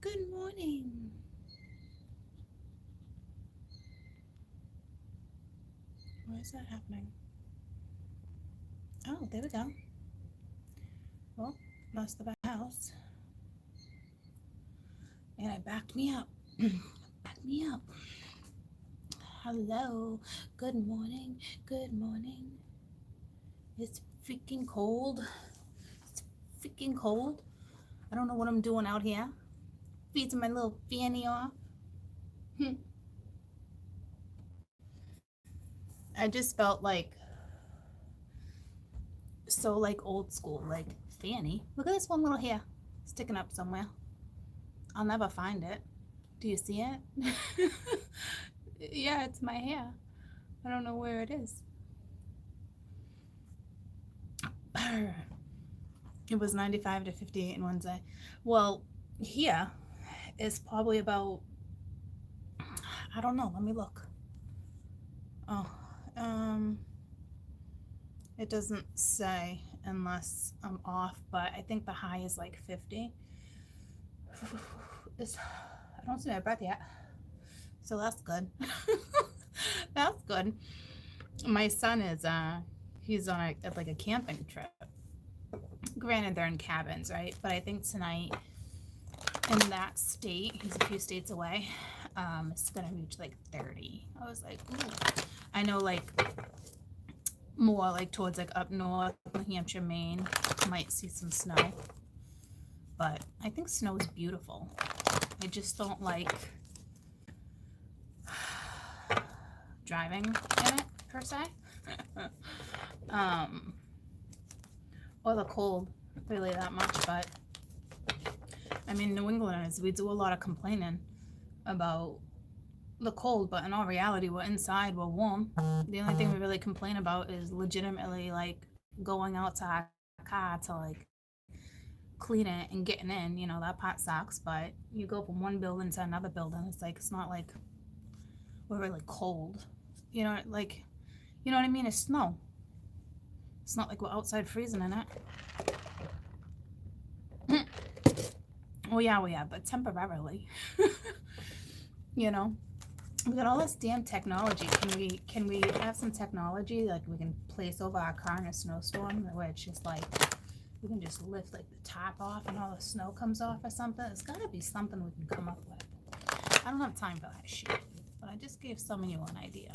Good morning. Why is that happening? Oh, there we go. Well, lost the house. And it backed me up. Backed me up. Hello. Good morning. Good morning. It's freaking cold. It's freaking cold. I don't know what I'm doing out here. Feeding my little fanny off. I just felt so old school, like Fanny. Look at this one little hair sticking up somewhere. I'll never find it. Do you see it? Yeah, it's my hair. I don't know where it is. It was 95 to 58 in one day. Well, here is probably about, I don't know, let me look. Oh, it doesn't say unless I'm off, but I think the high is like 50. I don't see my breath yet, so that's good. That's good. My son is he's on a camping trip. Granted, they're in cabins, right? But I think tonight in that state, he's a few states away, it's gonna reach like 30. I was like, ooh. I know more towards up north, New Hampshire, Maine, might see some snow. But I think snow is beautiful. I just don't like driving in it per se. Or the cold really that much, but I mean, New Englanders, we do a lot of complaining about the cold, but in all reality, we're inside, we're warm. The only thing we really complain about is legitimately going out to our car to clean it and getting in. You know, that part sucks, but you go from one building to another building, it's not like we're really cold. You know, you know what I mean? It's snow. It's not like we're outside freezing in it. Well, yeah, we are, but temporarily. You know, we got all this damn technology. Can we have some technology we can place over our car in a snowstorm where it's just we can just lift the top off and all the snow comes off or something? It's got to be something we can come up with. I don't have time for that shit, but I just gave some of you an idea.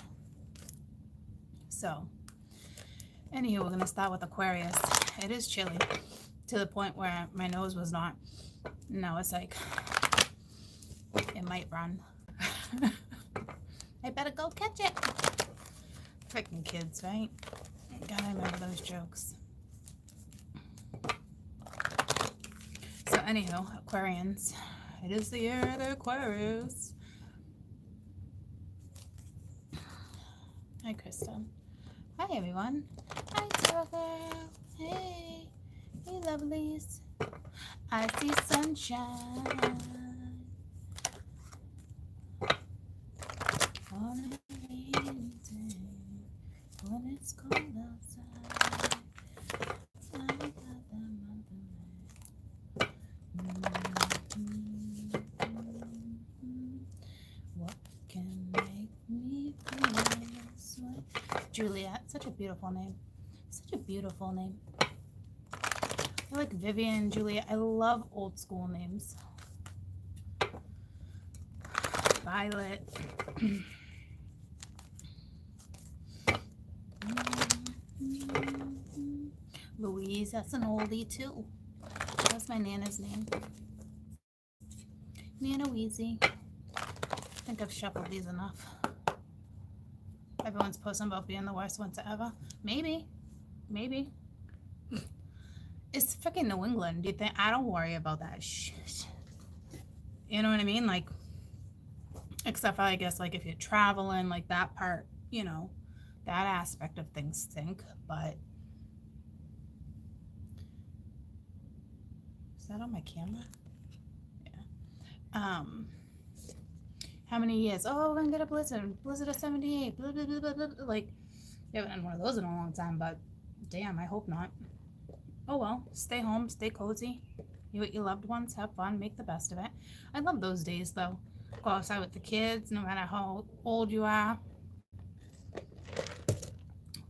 So, anywho, we're gonna start with Aquarius. It is chilly to the point where my nose was not. Now it's it might run. I better go catch it. Freaking kids, right? Gotta remember those jokes. So anyhow, Aquarians. It is the year of the Aquarius. Hi, Krista. Hi, everyone. Hi, Tara Girl. Hey. Hey, lovelies. I see sunshine. On a rainy day, when it's cold outside, I got that what can make me feel this way? Juliet, such a beautiful name. Such a beautiful name. I like Vivian, Juliet. I love old school names. Violet. Louise, that's an oldie too. That's my Nana's name. Nana Weezy. I think I've shuffled these enough. Everyone's posting about being the worst winter ever. Maybe. It's freaking New England. Do you think? I don't worry about that shit. You know what I mean? Except for, I guess, if you're traveling, that part, you know, that aspect of things stink. But is that on my camera? Yeah. How many years? Oh, we're gonna get a blizzard of 78. Blah, blah, blah, blah, blah. We haven't had one of those in a long time, but damn, I hope not. Oh well, stay home, stay cozy. You with your loved ones, have fun, make the best of it. I love those days though. Go outside with the kids, no matter how old you are.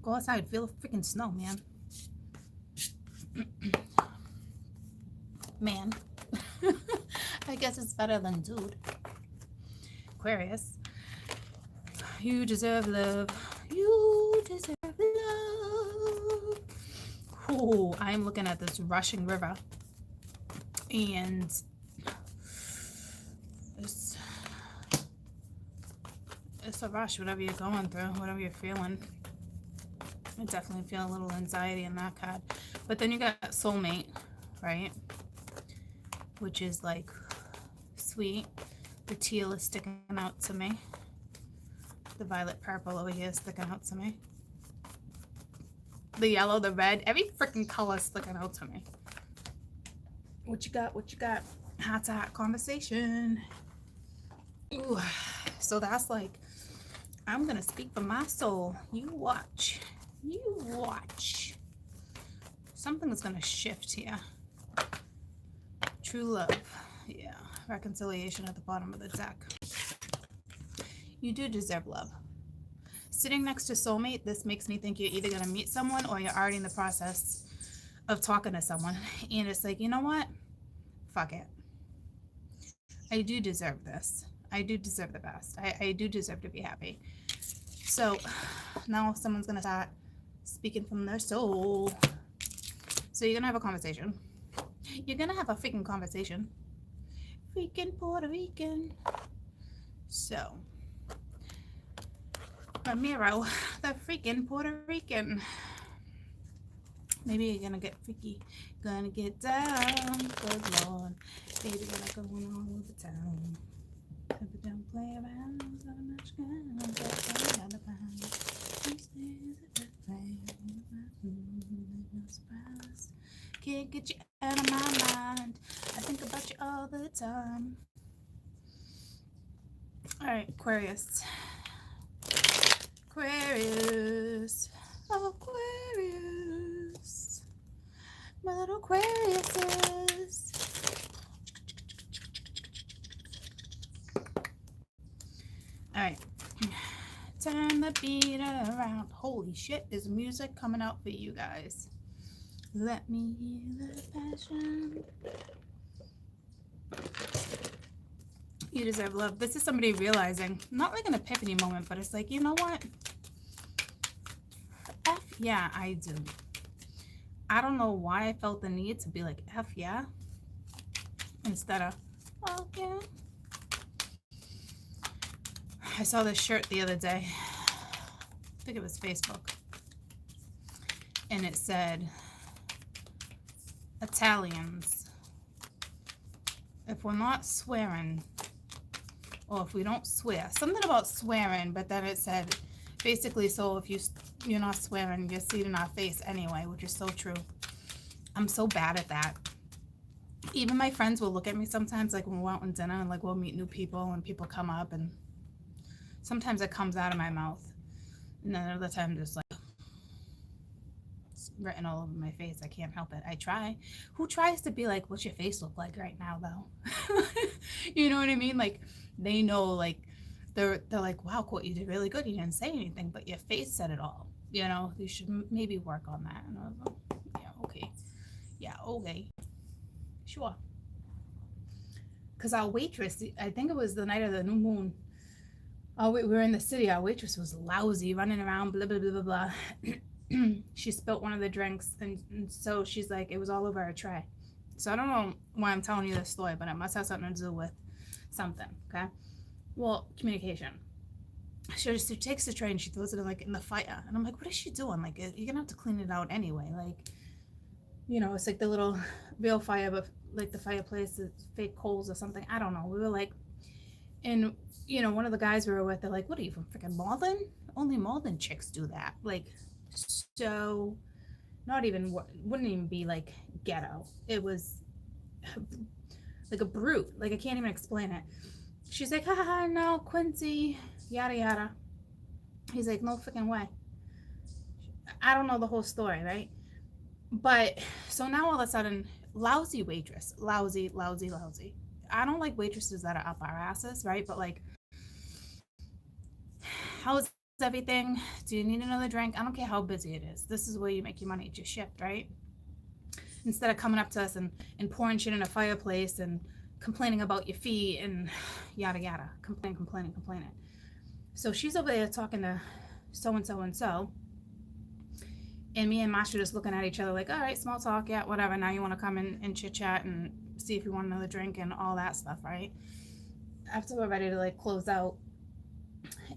Go outside, feel the freaking snow, man. Man. I guess it's better than dude. Aquarius. You deserve love. You deserve love. Oh, I'm looking at this rushing river. And it's a rush, whatever you're going through, whatever you're feeling. I definitely feel a little anxiety in that card. But then you got soulmate, right? Which is like sweet. The teal is sticking out to me. The violet purple over here is sticking out to me. The yellow, the red, every freaking color is sticking out to me. What you got? What you got? Heart to heart conversation. Ooh. So that's like, I'm going to speak for my soul. You watch. You watch. Something is going to shift here. True love. Yeah. Reconciliation at the bottom of the deck. You do deserve love. Sitting next to soulmate, this makes me think you're either going to meet someone or you're already in the process of talking to someone. And it's like, you know what? Fuck it. I do deserve this. I do deserve the best. I do deserve to be happy. So now someone's going to start speaking from their soul. So you're going to have a conversation. You're going to have a freaking conversation. Freaking Puerto Rican. So, Ramiro, the freaking Puerto Rican. Maybe you're going to get freaky. Gonna get down. Good Lord. Baby, gonna go all over town. If you don't play around, so much gonna get down the pound. These days are good play. No surprise. Can't get you out of my mind. I think about you all the time. Alright, Aquarius. Aquarius. Aquarius. My little Aquariuses. Alright. Turn the beat around. Holy shit, is music coming out for you guys. Let me hear the passion. You deserve love. This is somebody realizing, not like an epiphany moment, but it's like, you know what? F yeah, I do. I don't know why I felt the need to be like, F yeah, instead of, oh yeah. I saw this shirt the other day. I think it was Facebook. And it said, Italians, if we're not swearing, or if we don't swear, something about swearing, but then it said, basically, so if you're not swearing, you're seeing our face anyway, which is so true. I'm so bad at that. Even my friends will look at me sometimes, like when we're out on dinner and like we'll meet new people and people come up and sometimes it comes out of my mouth. And then other times it's like it's written all over my face. I can't help it. I try. Who tries to be like, what's your face look like right now though? You know what I mean? Like they know, like they're like, wow, Court, you did really good. You didn't say anything, but your face said it all. You know, you should maybe work on that. And I was like, yeah, okay. Yeah, okay. Sure. Because our waitress, I think it was the night of the new moon. Oh, we were in the city. Our waitress was lousy, running around, blah, blah, blah, blah, blah. She spilt one of the drinks, and so she's like, it was all over her tray. So I don't know why I'm telling you this story, but it must have something to do with something, okay? Well, communication. She takes the tray and she throws it in the fire. And I'm like, what is she doing? Like, you're going to have to clean it out anyway. Like, you know, it's like the little real fire, but like the fireplace is fake coals or something. I don't know. We were like, and you know, one of the guys we were with, they're like, what are you from freaking Malden? Only Malden chicks do that. Like, so not even, wouldn't even be like ghetto. It was like a brute. Like, I can't even explain it. She's like, haha, no, Quincy, yada, yada. He's like, no freaking way. I don't know the whole story, right? But so now all of a sudden, lousy waitress, lousy, lousy, lousy. I don't like waitresses that are up our asses, right? But like, how's everything? Do you need another drink? I don't care how busy it is. This is where you make your money at your shift, right? Instead of coming up to us and pouring shit in a fireplace and complaining about your fee and yada yada, complaining. So she's over there talking to so and so and so, and me and Masha just looking at each other like, all right, small talk, yeah, whatever. Now you want to come in and chit chat and see if you want another drink and all that stuff, right? After we're ready to like close out,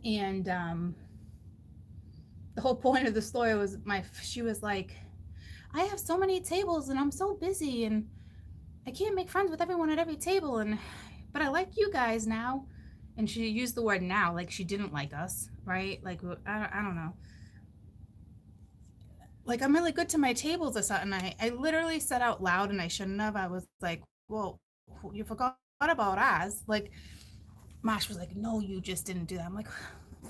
and the whole point of the story was she was like, I have so many tables and I'm so busy and I can't make friends with everyone at every table, and but I like you guys now. And she used the word now, like she didn't like us, right? Like, I don't know. Like, I'm really good to my tables or something. I literally said out loud, and I shouldn't have. I was like, well, you forgot about us. Like, Mosh was like, no, you just didn't do that. I'm like,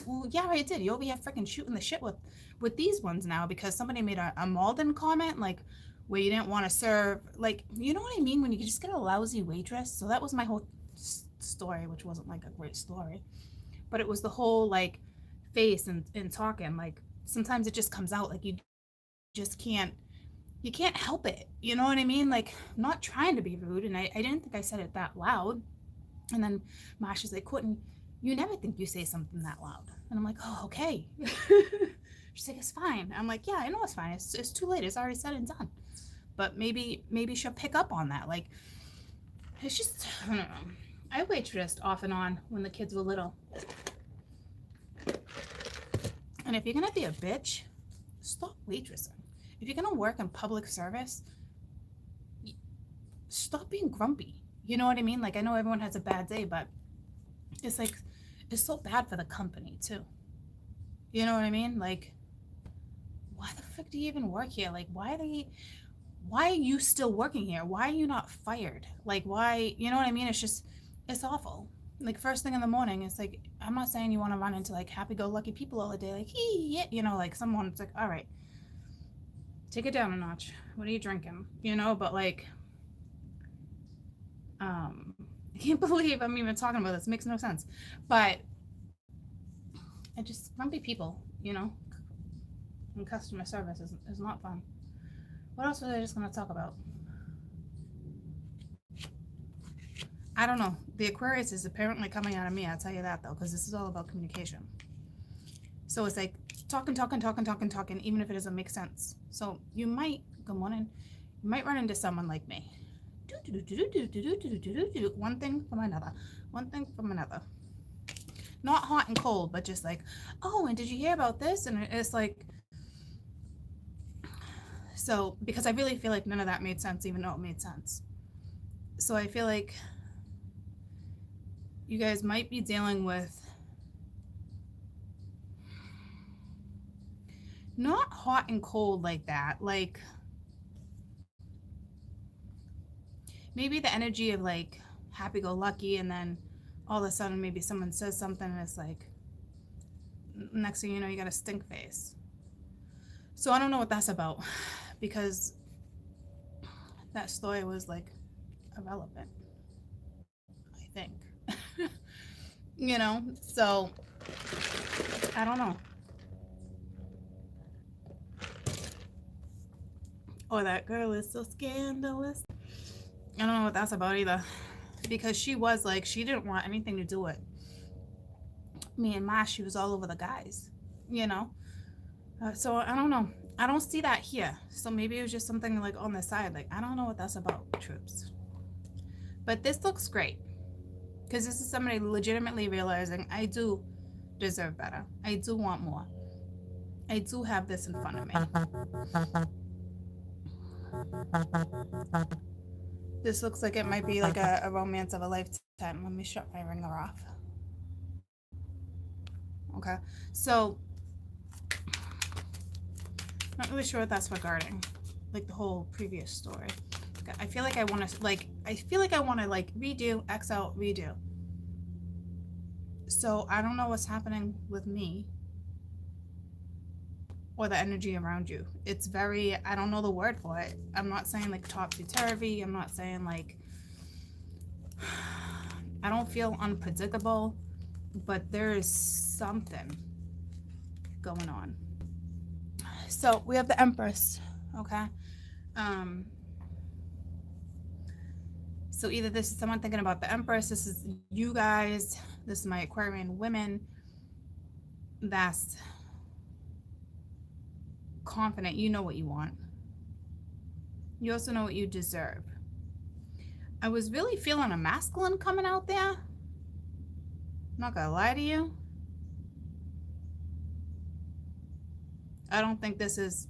well, yeah, I did. You over here freaking shooting the shit with these ones now because somebody made a Malden comment, like, where you didn't want to serve. Like, you know what I mean? When you just get a lousy waitress. So that was my whole story, which wasn't like a great story. But it was the whole, like, face and talking. Like, sometimes it just comes out. Like, you can't help it. You know what I mean? Like, I'm not trying to be rude, and I didn't think I said it that loud. And then Masha's like, Courtney, you never think you say something that loud. And I'm like, oh, okay. She's like, it's fine. I'm like, yeah, I know it's fine. It's too late. It's already said and done. But maybe she'll pick up on that. Like, it's just, I don't know. I waitressed off and on when the kids were little. And if you're going to be a bitch, stop waitressing. If you're going to work in public service, stop being grumpy. You know what I mean? Like, I know everyone has a bad day, but it's like, it's so bad for the company too. You know what I mean? Like, why the frick do you even work here? Like, why are you still working here? Why are you not fired? Like, why, you know what I mean? It's just, it's awful. Like, first thing in the morning, it's like, I'm not saying you want to run into like happy-go-lucky people all the day, like, yeah, you know, like someone's like, all right, take it down a notch. What are you drinking? You know, but like, I can't believe I'm even talking about this. It makes no sense. But I just, grumpy people, you know, and customer service is not fun. What else was I just going to talk about? I don't know. The Aquarius is apparently coming out of me. I'll tell you that, though, because this is all about communication. So it's like talking, even if it doesn't make sense. So you might, good morning, you might run into someone like me. One thing from another. Not hot and cold, but just like, oh, and did you hear about this? And it's like, so, because I really feel like none of that made sense, even though it made sense. So I feel like you guys might be dealing with not hot and cold like that, like maybe the energy of like happy-go-lucky, and then all of a sudden maybe someone says something and it's like, next thing you know, you got a stink face. So I don't know what that's about, because that story was like irrelevant, I think. You know, so I don't know. Or that girl is so scandalous. I don't know what that's about either, because she was like, she didn't want anything to do with me and Ma. She was all over the guys, you know. So I don't know. I don't see that here. So maybe it was just something like on the side. Like, I don't know what that's about, troops. But this looks great, because this is somebody legitimately realizing I do deserve better. I do want more. I do have this in front of me. This looks like it might be like a romance of a lifetime. Let me shut my ringer off. Okay, so not really sure what that's regarding, like the whole previous story. I feel like I want to redo, X out, redo. So I don't know what's happening with me, or the energy around you. It's very, I don't know the word for it. I'm not saying like topsy-turvy. I'm not saying like, I don't feel unpredictable, but there is something going on. So we have the Empress, okay? So either this is someone thinking about the Empress, this is you guys, this is my Aquarian women that's confident. You know what you want. You also know what you deserve. I was really feeling a masculine coming out there. I'm not gonna lie to you. I don't think this is,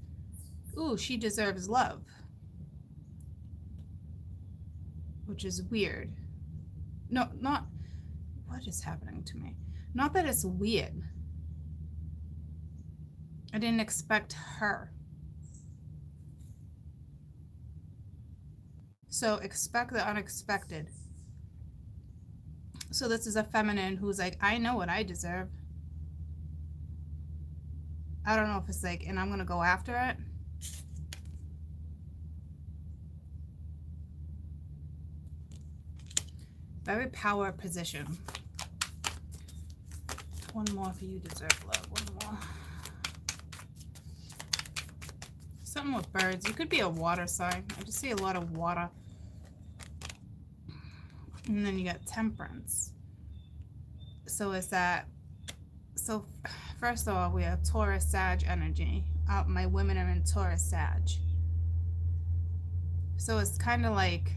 ooh, she deserves love. Which is weird. No, not, what is happening to me? Not that it's weird. I didn't expect her. So expect the unexpected. So this is a feminine who's like, I know what I deserve. I don't know if it's like, and I'm gonna go after it. Very power position. One more for you, deserve love. One more. Something with birds. You could be a water sign. I just see a lot of water. And then you got temperance. So is that, so first of all, we have Taurus Sag energy. My women are in Taurus Sag. So it's kind of like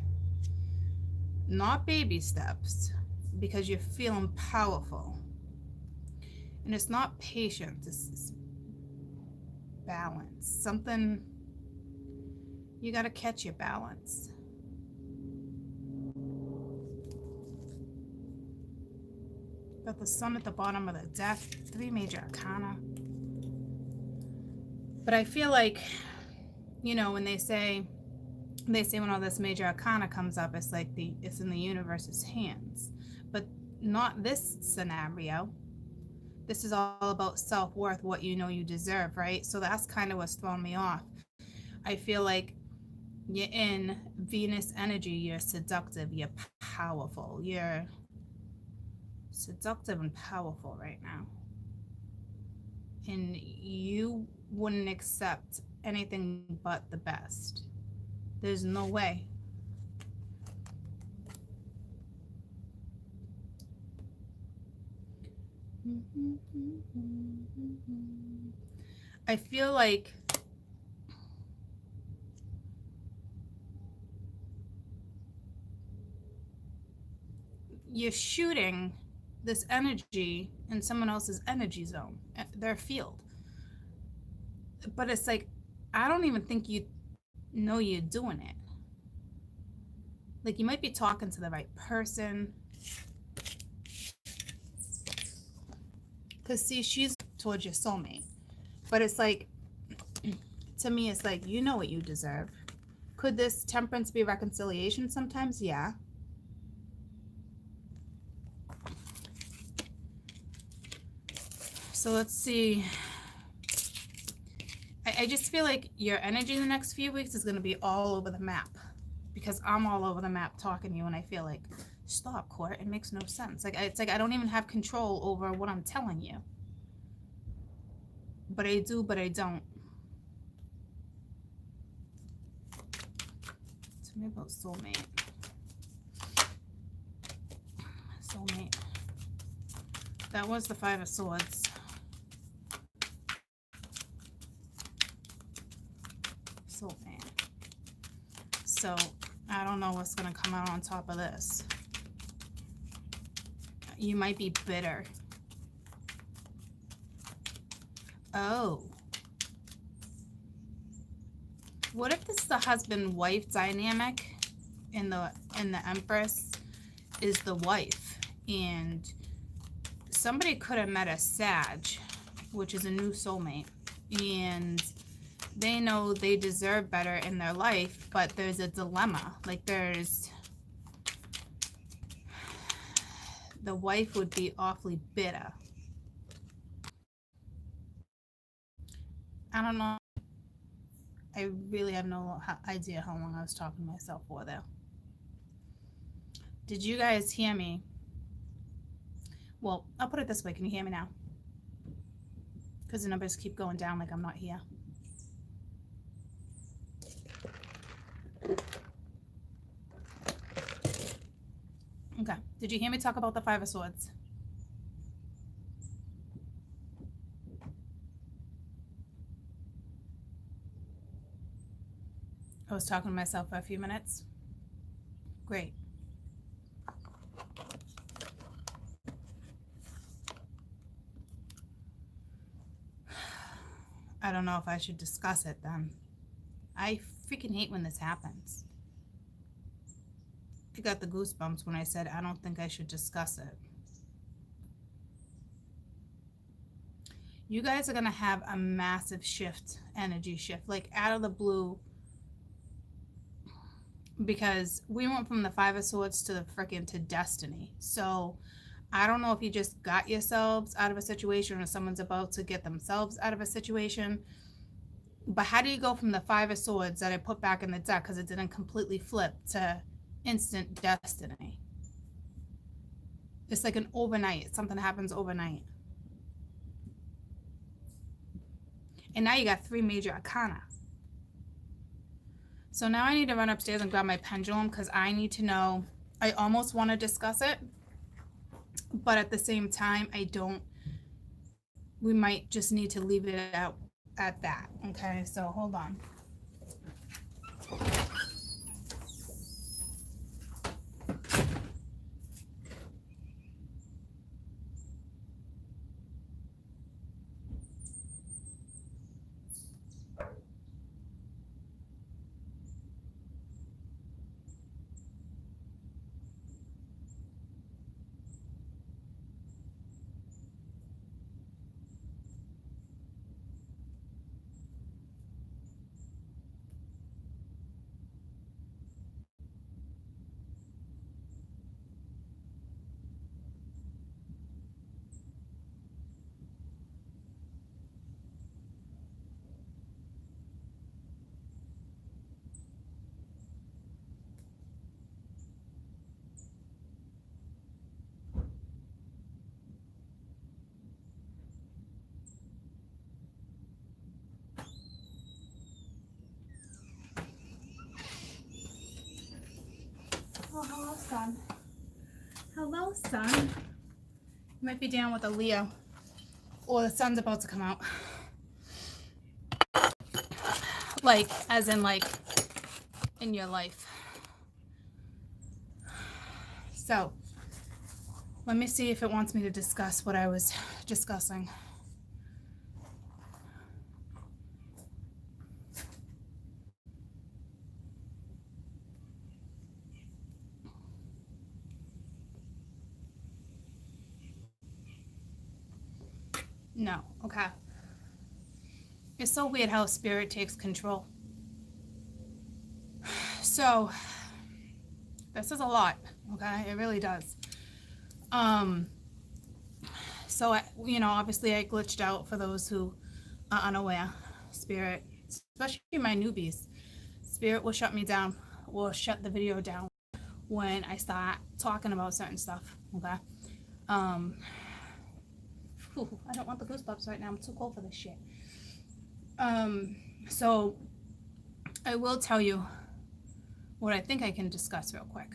not baby steps, because you're feeling powerful. And it's not patience, it's balance. Something, you got to catch your balance. Got the sun at the bottom of the deck, 3 major arcana. But I feel like, you know, when they say when all this major arcana comes up, it's like it's in the universe's hands. But not this scenario. This is all about self-worth, what you know you deserve, right? So that's kind of what's throwing me off. I feel like you're in Venus energy, you're seductive, you're powerful, you're seductive and powerful right now. And you wouldn't accept anything but the best. There's no way. I feel like you're shooting this energy in someone else's energy zone, their field. But it's like, I don't even think you know you're doing it. Like, you might be talking to the right person. Because, see, she's towards your soulmate. But it's like, to me, it's like, you know what you deserve. Could this temperance be reconciliation sometimes? Yeah. So let's see. I just feel like your energy in the next few weeks is going to be all over the map, because I'm all over the map talking to you, and I feel like, stop, Court, it makes no sense. Like, it's like I don't even have control over what I'm telling you. But I do, but I don't. Tell me about soulmate. Soulmate. That was the 5 of Swords. Soulmate. So, I don't know what's going to come out on top of this. You might be bitter. Oh. What if this is the husband-wife dynamic, and the Empress is the wife, and somebody could have met a Sag, which is a new soulmate, and they know they deserve better in their life, but there's a dilemma. Like, there's, the wife would be awfully bitter. I don't know. I really have no idea how long I was talking to myself for there. Did you guys hear me? Well, I'll put it this way. Can you hear me now? Because the numbers keep going down like I'm not here. Okay. Did you hear me talk about the Five of Swords? I was talking to myself for a few minutes. Great. I don't know if I should discuss it then. I freaking hate when this happens. I got the goosebumps when I said I don't think I should discuss it. You guys are going to have a massive shift, energy shift, like out of the blue. Because we went from the Five of Swords to the freaking to Destiny. So I don't know if you just got yourselves out of a situation or someone's about to get themselves out of a situation. But how do you go from the Five of Swords that I put back in the deck because it didn't completely flip to instant destiny? It's like an overnight. Something happens overnight. And now you got 3 major arcana. So now I need to run upstairs and grab my pendulum because I need to know. I almost want to discuss it, but at the same time, I don't. We might just need to leave it out at that. Okay, so hold on. Oh, hello, sun. Hello, sun. You might be down with a Leo. Or the sun's about to come out. Like, as in, like, in your life. So, let me see if it wants me to discuss what I was discussing. No, okay. It's so weird how spirit takes control. So, this is a lot, okay? It really does. So, obviously I glitched out for those who are unaware. Spirit, especially my newbies, Spirit will shut me down, will shut the video down when I start talking about certain stuff, okay? I don't want the goosebumps right now. I'm too cold for this shit. So I will tell you what I think I can discuss real quick.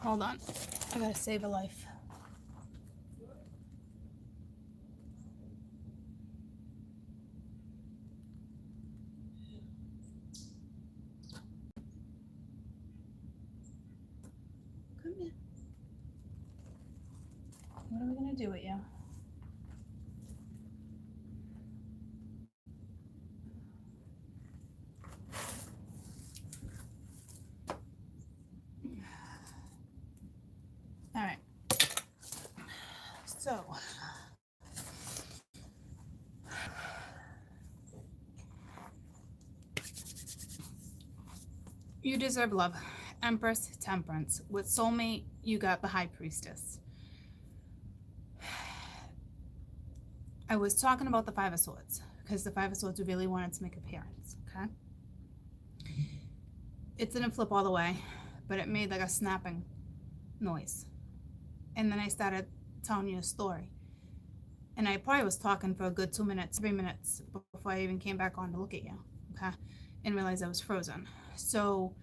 Hold on. I gotta save a life. Come here. What are we gonna do with you? All right. So, you deserve love. Empress, Temperance. With soulmate, you got the High Priestess. I was talking about the Five of Swords because the Five of Swords really wanted to make appearance, okay? It didn't flip all the way, but it made like a snapping noise. And then I started telling you a story. And I probably was talking for a good 2 minutes, 3 minutes before I even came back on to look at you, okay? And realized I was frozen. So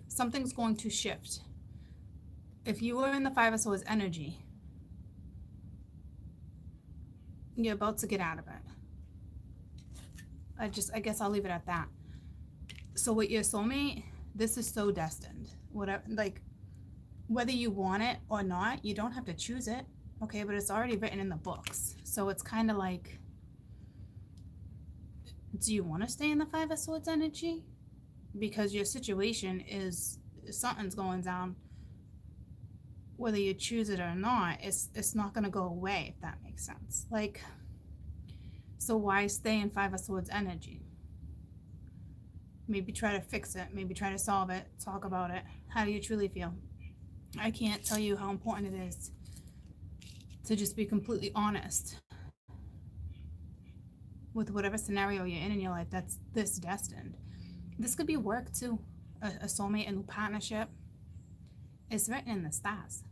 something's going to shift. If you were in the Five of Swords energy, you're about to get out of it. I guess I'll leave it at that. So with your soulmate, this is so destined. Whatever, like, whether you want it or not, you don't have to choose it, okay? But it's already written in the books. So it's kind of like, do you want to stay in the Five of Swords energy? Because your situation is, something's going down. Whether you choose it or not, it's not going to go away, if that makes sense. Like, so why stay in Five of Swords energy? Maybe try to fix it. Maybe try to solve it. Talk about it. How do you truly feel? I can't tell you how important it is to just be completely honest with whatever scenario you're in your life that's this destined. This could be work too. A soulmate, a new partnership. It's written in the stars.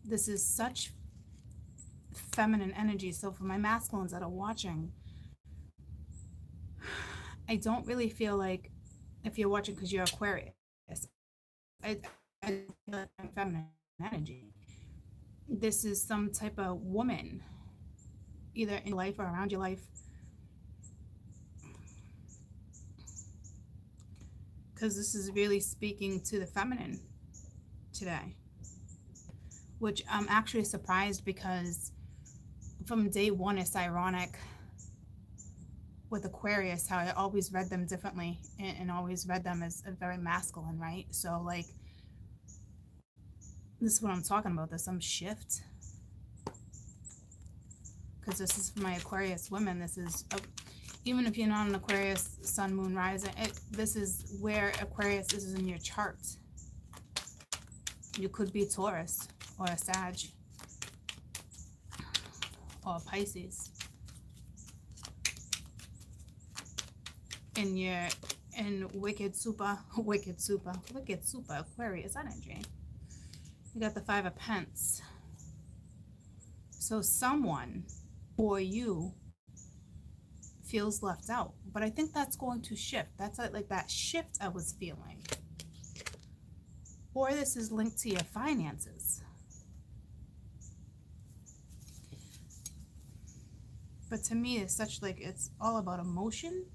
This is such feminine energy. So for my masculines that are watching, I don't really feel like, if you're watching because you're Aquarius, I feel like I'm feminine energy. This is some type of woman, either in your life or around your life, because this is really speaking to the feminine today, which I'm actually surprised, because from day one it's ironic with Aquarius how I always read them differently, and always read them as a very masculine, right? So like, this is what I'm talking about. There's some shift, because this is for my Aquarius women. This is even if you're not an Aquarius sun, moon, rising, this is where Aquarius is in your chart. You could be Taurus or a Sag or Pisces. In your wicked super Aquarius energy. You got the Five of Pentacles. So someone or you feels left out, but I think that's going to shift. That's like that shift I was feeling. Or this is linked to your finances. But to me, it's such like, it's all about emotion.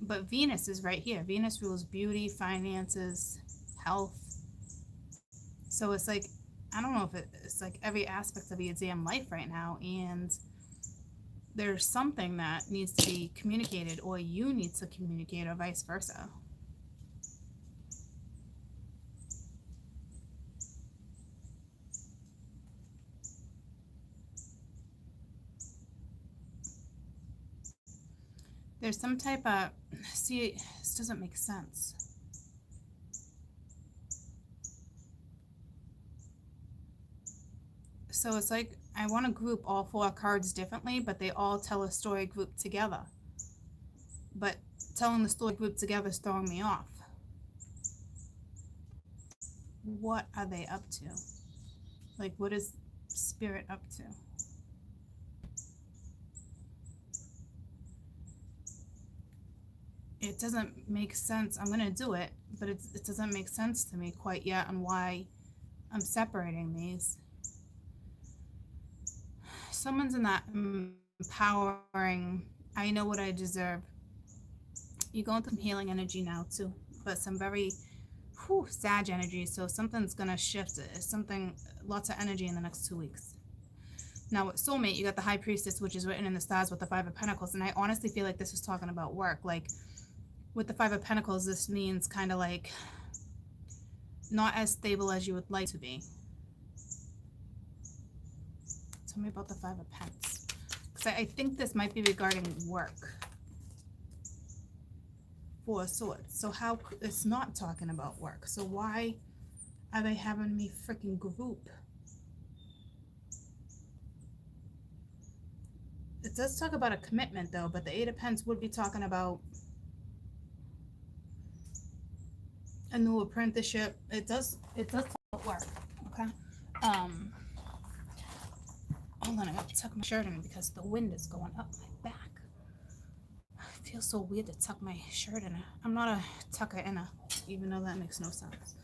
But Venus is right here. Venus rules beauty, finances, health. So it's like, I don't know if it's like every aspect of your damn life right now, and there's something that needs to be communicated, or you need to communicate, or vice versa. There's some type of, see, this doesn't make sense. So it's like, I want to group all 4 cards differently, but they all tell a story grouped together. But telling the story grouped together is throwing me off. What are they up to? Like, what is Spirit up to? It doesn't make sense. I'm going to do it, but it doesn't make sense to me quite yet on why I'm separating these. Someone's in that empowering, I know what I deserve. You're going through healing energy now too, but some very Sag energy. So something's going to shift. Something, lots of energy in the next 2 weeks. Now with soulmate, you got the High Priestess, which is written in the stars with the Five of Pentacles. And I honestly feel like this is talking about work. Like with the Five of Pentacles, this means kind of like not as stable as you would like to be. Tell me about the Five of Pentacles. Because I think this might be regarding work. Four of Swords. So how it's not talking about work. So why are they having me freaking group? It does talk about a commitment though, but the Eight of Pentacles would be talking about a new apprenticeship. It does talk about work. Okay. Hold on, I gotta tuck my shirt in because the wind is going up my back. It feels so weird to tuck my shirt in. I'm not a tucker inner, even though that makes no sense.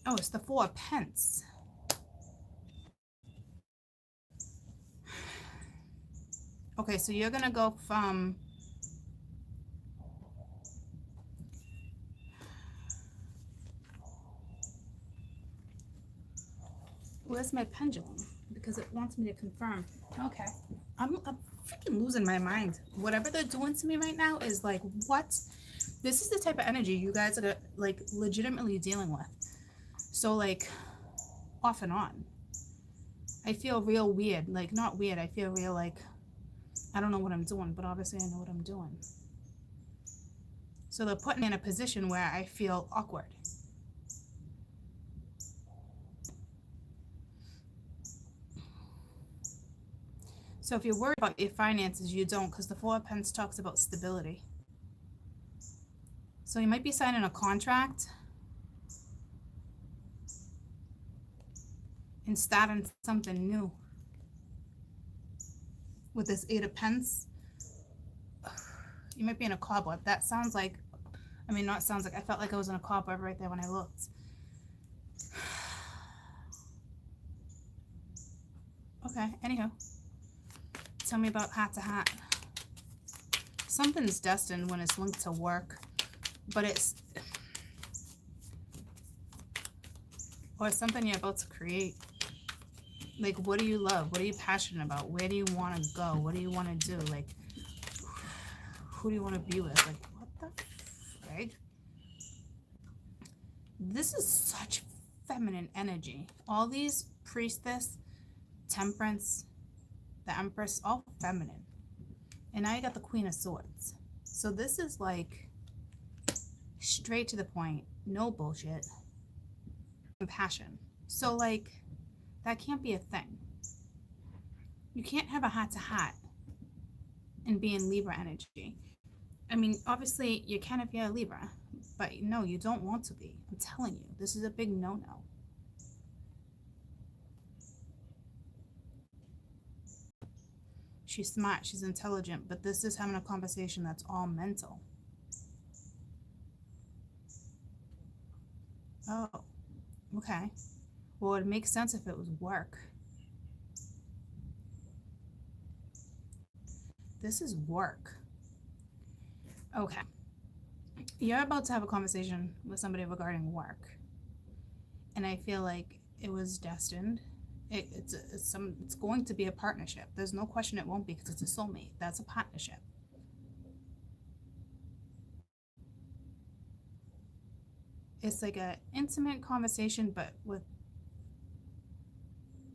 Oh, it's the Four of Pentacles. Okay, so you're gonna go from where's my pendulum? Because it wants me to confirm. Okay. I'm freaking losing my mind. Whatever they're doing to me right now is like, what? This is the type of energy you guys are like legitimately dealing with. So like off and on. I feel real weird. Like not weird. I feel real like I don't know what I'm doing, but obviously I know what I'm doing. So they're putting me in a position where I feel awkward. So if you're worried about your finances, you don't, because the Four of Pentacles talks about stability. So you might be signing a contract and starting something new. With this Eight of Pentacles, you might be in a cobweb. That sounds like, I mean, not sounds like, I felt like I was in a cobweb right there when I looked. Okay, anyhow. Tell me about heart to heart. Something's destined when it's linked to work, but it's, or something you're about to create. Like, what do you love? What are you passionate about? Where do you want to go? What do you want to do? Like, who do you want to be with? Like, what the frig? This is such feminine energy. All these Priestess, Temperance, the Empress, all feminine. And now you got the Queen of Swords. So this is like straight to the point, no bullshit, compassion. So like, that can't be a thing. You can't have a heart to heart and be in Libra energy. I mean, obviously you can if you're a Libra, but no, you don't want to be. I'm telling you, this is a big no-no. She's smart, she's intelligent, but this is having a conversation that's all mental. Oh, okay. Well, it makes sense if it was work. This is work. Okay. You're about to have a conversation with somebody regarding work. And I feel like it was destined. It's going to be a partnership. There's no question it won't be because it's a soulmate. That's a partnership. It's like an intimate conversation, but with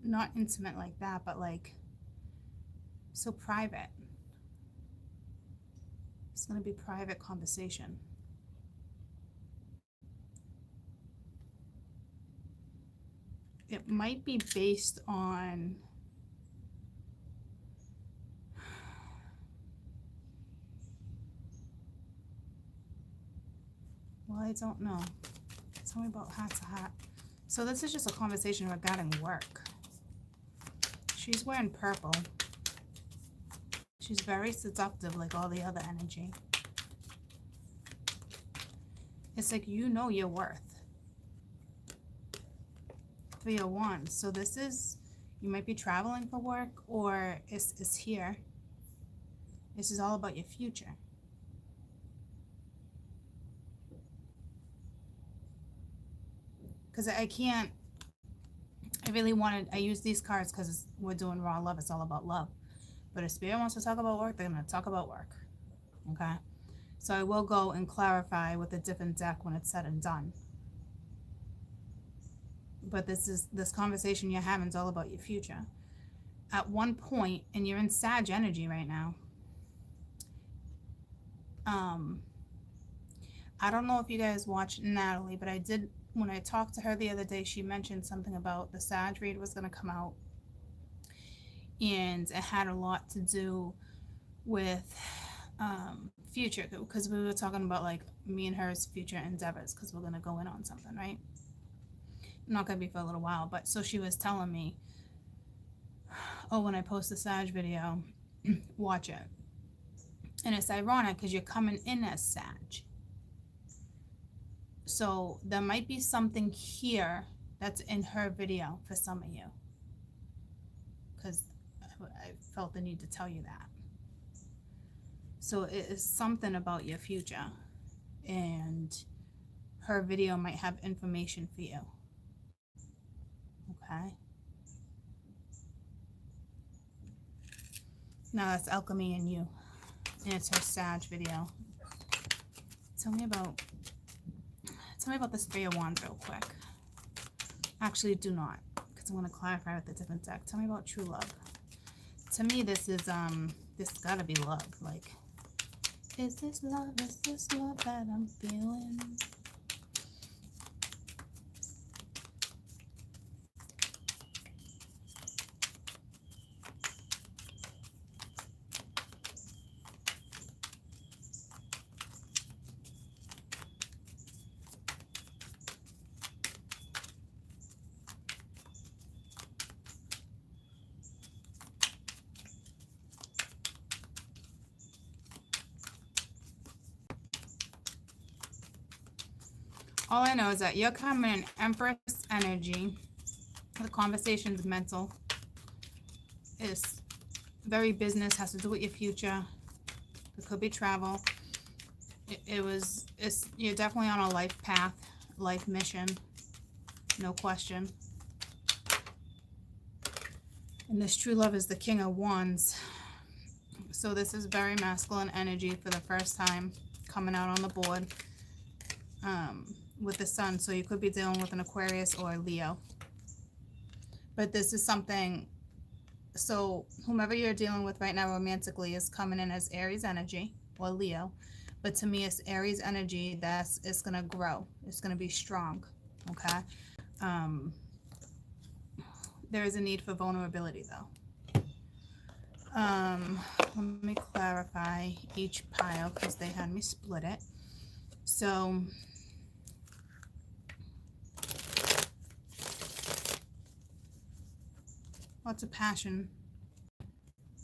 not intimate like that, but like so private. It's going to be private conversation. It might be based on well, I don't know. Tell me about heart to heart. So this is just a conversation regarding work. She's wearing purple. She's very seductive like all the other energy. It's like you know your worth. Three of Wands. So this is, you might be traveling for work or it's here. This is all about your future. Because I really wanted, I use these cards because we're doing raw love. It's all about love. But if Spirit wants to talk about work, they're going to talk about work. Okay? So I will go and clarify with a different deck when it's said and done. But this conversation you're having is all about your future. At one point, and you're in Sag energy right now, I don't know if you guys watched Natalie, but I did, when I talked to her the other day, she mentioned something about the Sag read was going to come out, and it had a lot to do with future, because we were talking about like me and her's future endeavors, because we're going to go in on something, right? Not going to be for a little while, but so she was telling me, oh, when I post the Sag video, watch it. And it's ironic because you're coming in as Sag. So there might be something here that's in her video for some of you, because I felt the need to tell you that. So it is something about your future, and her video might have information for you. Okay. Now that's Alchemy and You, and it's her Sag video. Tell me about this Three of Wands real quick. Actually, do not, because I want to clarify with a different deck. Tell me about true love. To me, this is this gotta be love. Like, is this love? Is this love that I'm feeling? All I know is that you're coming in Empress energy. The conversation's mental. It's very business, has to do with your future. It could be travel. You're definitely on a life path, life mission, no question. And this true love is the King of Wands. So this is very masculine energy for the first time coming out on the board. With the sun, so you could be dealing with an Aquarius or a Leo, but this is something, so whomever you're dealing with right now romantically is coming in as Aries energy or Leo, but to me it's Aries energy it's going to grow, it's going to be strong. Okay. There is a need for vulnerability though. Let me clarify each pile because they had me split it. So lots of passion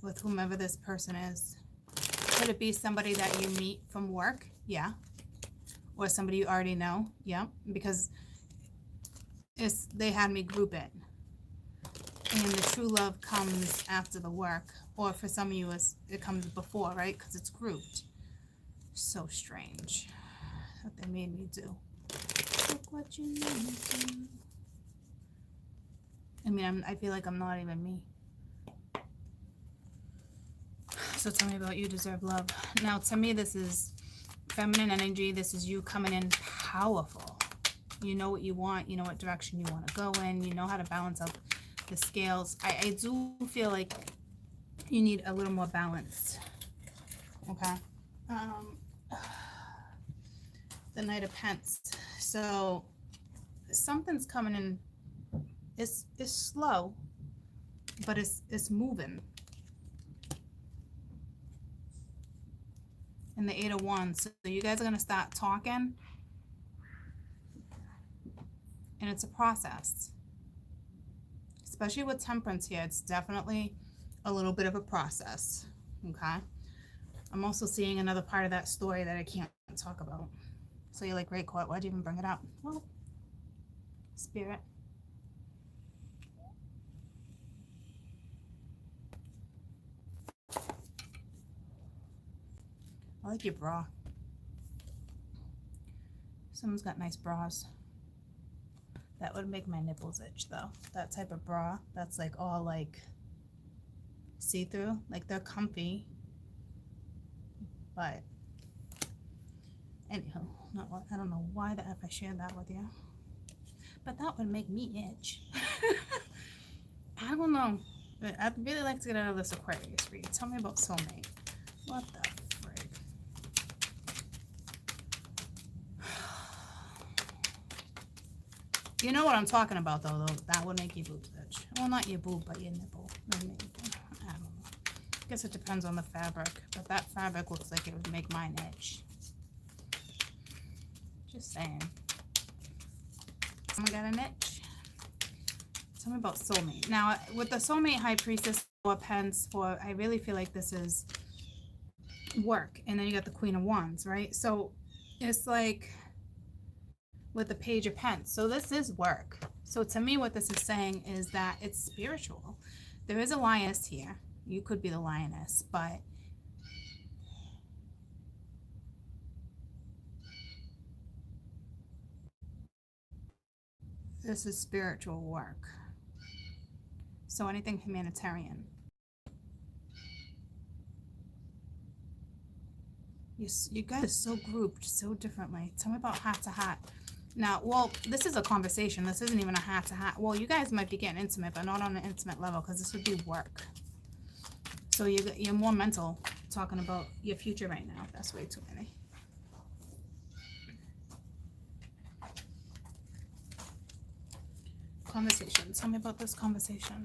with whomever this person is. Could it be somebody that you meet from work? Yeah. Or somebody you already know? Yeah. Because they had me group it. And the true love comes after the work. Or for some of you, it comes before, right? Because it's grouped. So strange what they made me do. Look what you made me do. I mean, I feel like I'm not even me. So tell me about you deserve love. Now, to me, this is feminine energy. This is you coming in powerful. You know what you want. You know what direction you want to go in. You know how to balance out the scales. I do feel like you need a little more balance. Okay. The Knight of Pentacles. So something's coming in. It's slow, but it's moving. And the Eight of Wands. So you guys are going to start talking. And it's a process. Especially with Temperance here. It's definitely a little bit of a process. Okay. I'm also seeing another part of that story that I can't talk about. So you're like, great, Court, why'd you even bring it up? Well, Spirit. I like your bra. Someone's got nice bras. That would make my nipples itch though. That type of bra that's like all like see-through. Like they're comfy. But anyhow, I don't know why the F I shared that with you. But that would make me itch. I don't know. But I'd really like to get out of this Aquarius read. Tell me about soulmate. What the frig? You know what I'm talking about, though. That would make your boobs itch. Well, not your boob, but your nipple. I don't know. I guess it depends on the fabric. But that fabric looks like it would make mine itch. Just saying. Someone got an itch? Tell me about soulmate. Now, with the soulmate high priestess, pence for, I really feel like this is work. And then you got the queen of wands, right? So it's like with the page of pence. So this is work. So to me, what this is saying is that it's spiritual. There is a lioness here. You could be the lioness, but this is spiritual work. So anything humanitarian. You guys are so grouped so differently. Tell me about hat to hat. Now, well, this is a conversation. This isn't even a hat to hat. Well, you guys might be getting intimate, but not on an intimate level, because this would be work. So you're more mental, talking about your future right now. That's way too many. Conversation. Tell me about this conversation.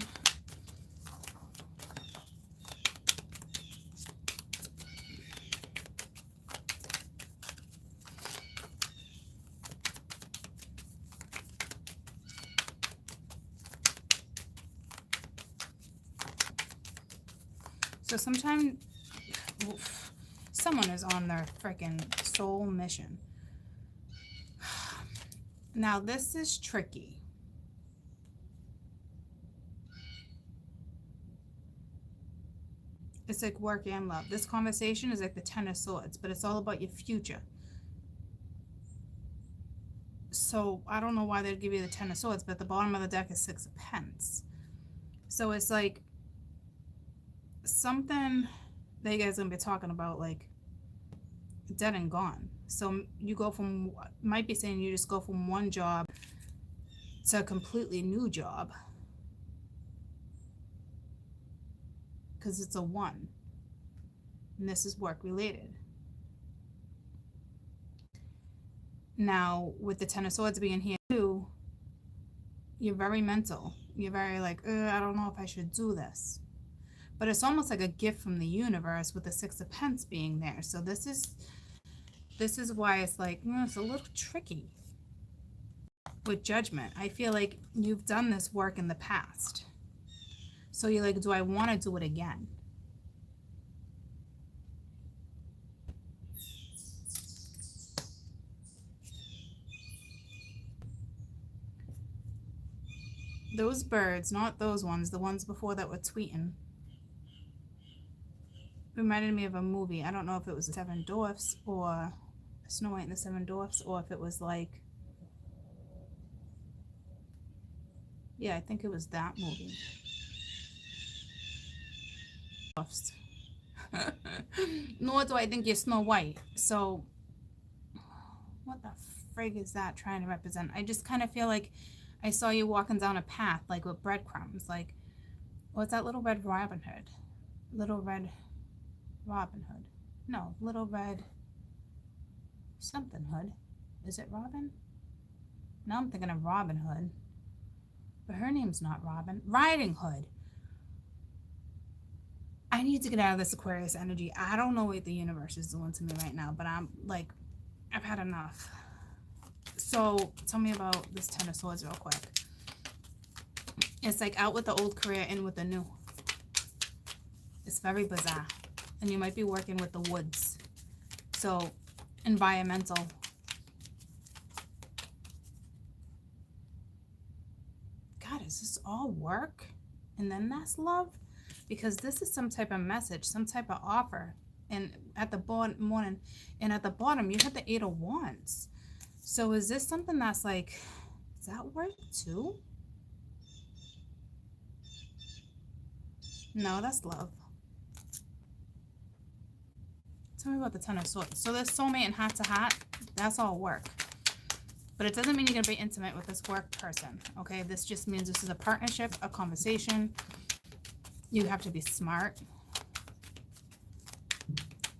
So sometimes someone is on their freaking soul mission. Now this is tricky. It's like work and love. This conversation is like the Ten of Swords, but it's all about your future. So I don't know why they'd give you the Ten of Swords, but at the bottom of the deck is Six of Pence. So it's like something that you guys are gonna be talking about, like dead and gone. So you go from, might be saying you just go from one job to a completely new job, because it's a one, and this is work related. Now with the Ten of Swords being here too, you're very mental. You're very like, I don't know if I should do this. But it's almost like a gift from the universe with the Six of Pence being there. So this is why it's like, it's a little tricky with Judgment. I feel like you've done this work in the past. So you're like, do I want to do it again? Those birds, not those ones, the ones before that were tweeting, reminded me of a movie. I don't know if it was the Seven Dwarfs or Snow White and the Seven Dwarfs, or if it was like, yeah, I think it was that movie. Nor do I think you're Snow White. So what the frig is that trying to represent? I just kind of feel like I saw you walking down a path, like with breadcrumbs, like, what's that, Little Red Robin Hood? Little Red Robin Hood. No, Little Red something Hood. Is it Robin? Now I'm thinking of Robin Hood. But her name's not Robin. Riding Hood. I need to get out of this Aquarius energy. I don't know what the universe is doing to me right now, but I'm like, I've had enough. So tell me about this Ten of Swords real quick. It's like out with the old career, in with the new. It's very bizarre. And you might be working with the woods. So environmental. God, is this all work? And then that's love? Because this is some type of message, some type of offer. And at the bottom, and at the bottom, you have the Eight of Wands. So is this something that's like, is that work too? No, that's love. Tell me about the Ten of Swords. So this soulmate and hat to hat, that's all work. But it doesn't mean you're going to be intimate with this work person, okay? This just means this is a partnership, a conversation. You have to be smart.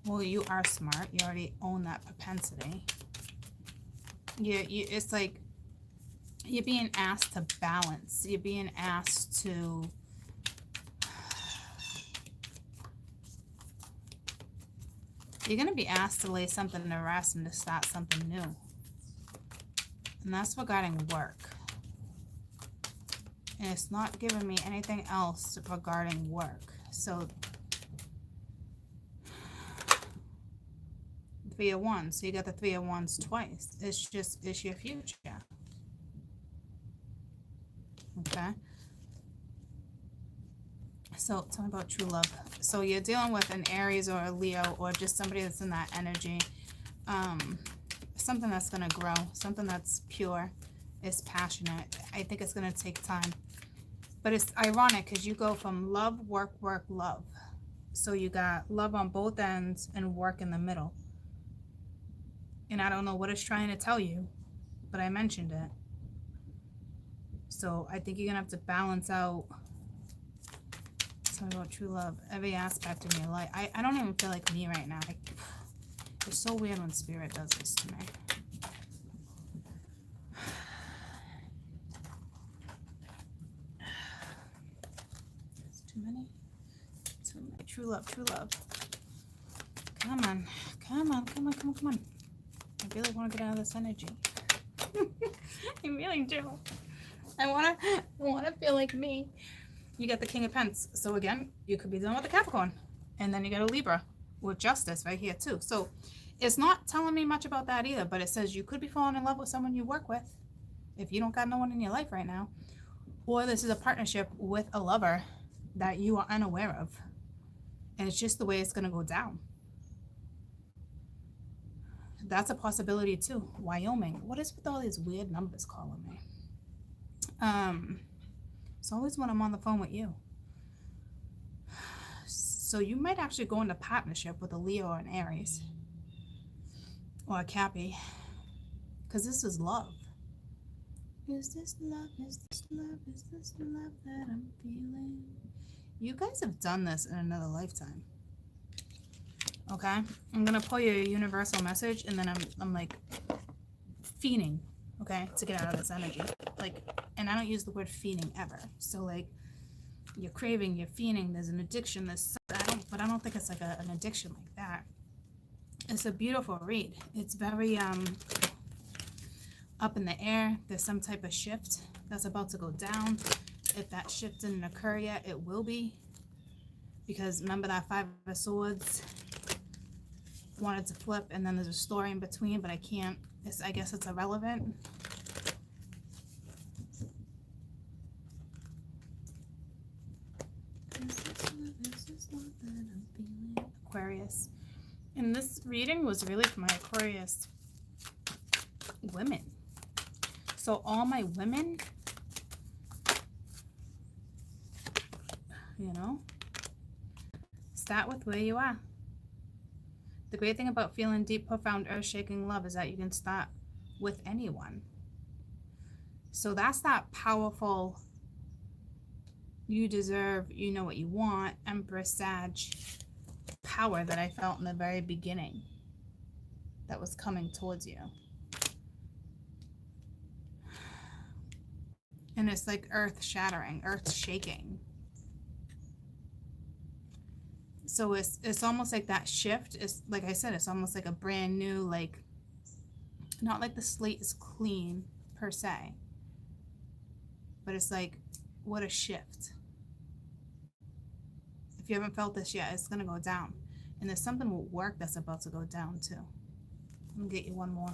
Well, you are smart. You already own that propensity. It's like You're being asked to balance. You're being asked to you're going to be asked to lay something to rest and to start something new. And that's regarding work. And it's not giving me anything else regarding work. So 3 of Wands. So you got the 3 of Wands twice. It's your future. Okay. So tell me about true love. So you're dealing with an Aries or a Leo, or just somebody that's in that energy. Something that's going to grow. Something that's pure. Is passionate. I think it's going to take time. But it's ironic because you go from love, work, work, love. So you got love on both ends and work in the middle. And I don't know what it's trying to tell you, but I mentioned it. So I think you're going to have to balance out, tell me about true love, every aspect in your life. I don't even feel like me right now. It's so weird when Spirit does this to me. Too many. True love, true love. Come on. Come on, come on, come on, come on. I really want to get out of this energy. I really do. I wanna feel like me. You got the King of Pentacles. So again, you could be dealing with a Capricorn. And then you got a Libra with Justice right here too. So it's not telling me much about that either, but it says you could be falling in love with someone you work with if you don't got no one in your life right now. Or this is a partnership with a lover that you are unaware of. And it's just the way it's going to go down. That's a possibility too. Wyoming. What is with all these weird numbers calling me? It's always when I'm on the phone with you. So you might actually go into partnership with a Leo or an Aries. Or a Cappy. Because this is love. Is this love? Is this love? Is this the love that I'm feeling? You guys have done this in another lifetime. Okay? I'm going to pull you a universal message, and then I'm like fiending, okay, to get out of this energy. Like, and I don't use the word fiending ever. So, like, you're craving, you're fiending, there's an addiction, but I don't think it's like an addiction like that. It's a beautiful read. It's very up in the air. There's some type of shift that's about to go down. If that shift didn't occur yet, it will be. Because remember that 5 of Swords wanted to flip, and then there's a story in between, but I can't. I guess it's irrelevant. Aquarius. And this reading was really for my Aquarius women. So all my women, you know, start with where you are. The great thing about feeling deep, profound, earth-shaking love is that you can start with anyone. So that's that powerful, you deserve, you know what you want, Empress, Sag power that I felt in the very beginning that was coming towards you. And it's like earth-shattering, earth-shaking. So it's almost like that shift is, like I said, it's almost like a brand new, like, not like the slate is clean per se, but it's like, what a shift. If you haven't felt this yet, it's going to go down. And there's something with work that's about to go down too. Let me get you one more.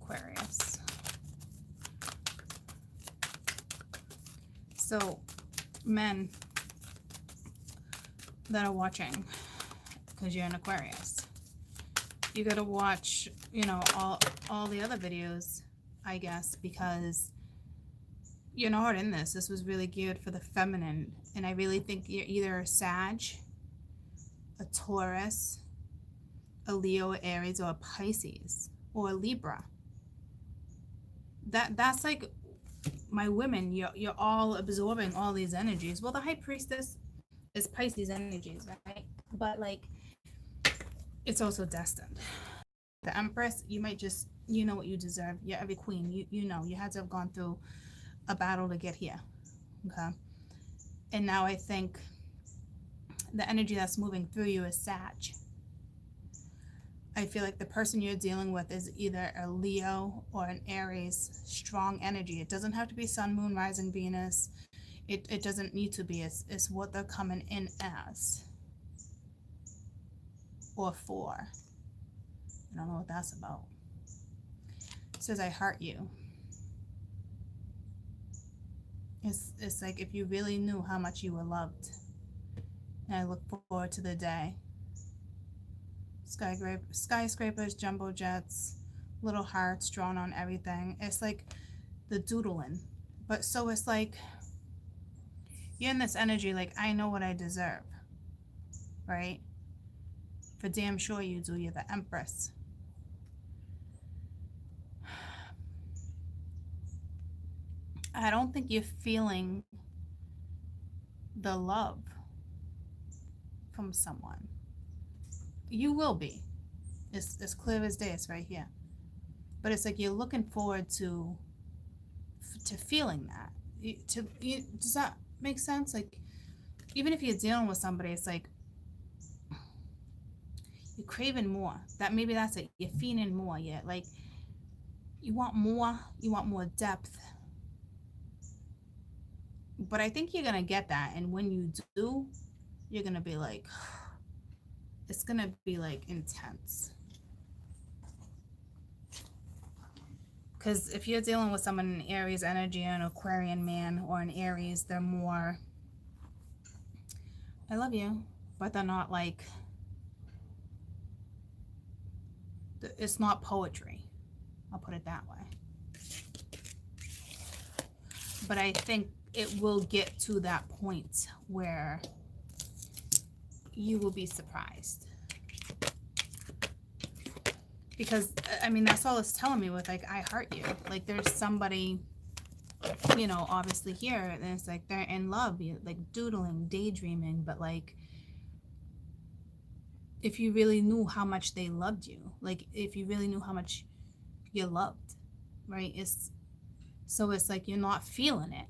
Aquarius. So, men that are watching, because you're an Aquarius, you got to watch, you know, all the other videos, I guess, because you're not in this. This was really geared for the feminine, and I really think you're either a Sag, a Taurus, a Leo, Aries, or a Pisces, or a Libra. That's like my women. You're all absorbing all these energies. Well, the High Priestess is Pisces energies, right? But like, it's also destined. the Empress, you might just, you know what you deserve. You're every queen. You know, you had to have gone through a battle to get here. Okay. And now I think the energy that's moving through you is Sag. I feel like the person you're dealing with is either a Leo or an Aries, strong energy. It doesn't have to be Sun, Moon, Rising, Venus. It doesn't need to be. It's what they're coming in as or for. I don't know what that's about. It says, I heart you. It's like if you really knew how much you were loved. And I look forward to the day. Skyscrapers, jumbo jets, little hearts drawn on everything. It's like the doodling. But so it's like you're in this energy like, I know what I deserve. Right? For damn sure you do. You're the Empress. I don't think you're feeling the love from someone. You will be. It's clear as day. It's right here. But it's like you're looking forward to feeling that. Does that make sense? Like, even if you're dealing with somebody, it's like you're craving more. That maybe that's it. You're feeling more. Yeah, like you want more. You want more depth. But I think you're gonna get that, and when you do, you're gonna be like, it's gonna be like intense. Because if you're dealing with someone in Aries energy, an Aquarian man, or an Aries, they're more, I love you, but they're not like, it's not poetry. I'll put it that way. But I think it will get to that point where you will be surprised. Because, I mean, that's all it's telling me with, like, I heart you. Like, there's somebody, you know, obviously here, and it's like they're in love, like, doodling, daydreaming, but, like, if you really knew how much they loved you, like, if you really knew how much you're loved, right? So it's like you're not feeling it.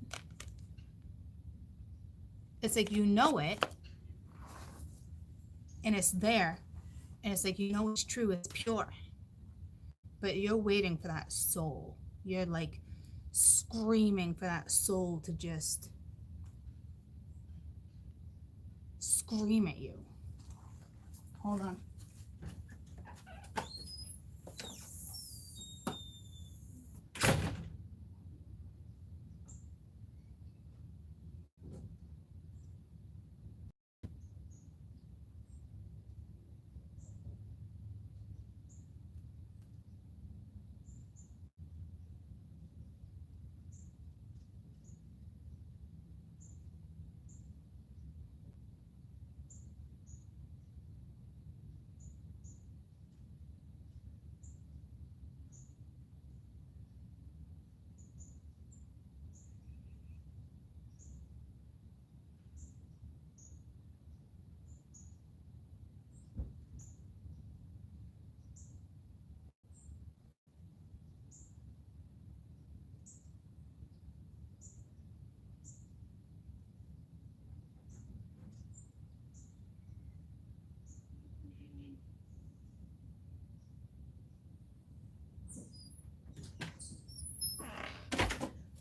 It's like you know it, and it's there, and it's like you know it's true, it's pure. But you're waiting for that soul. You're like screaming for that soul to just scream at you. Hold on.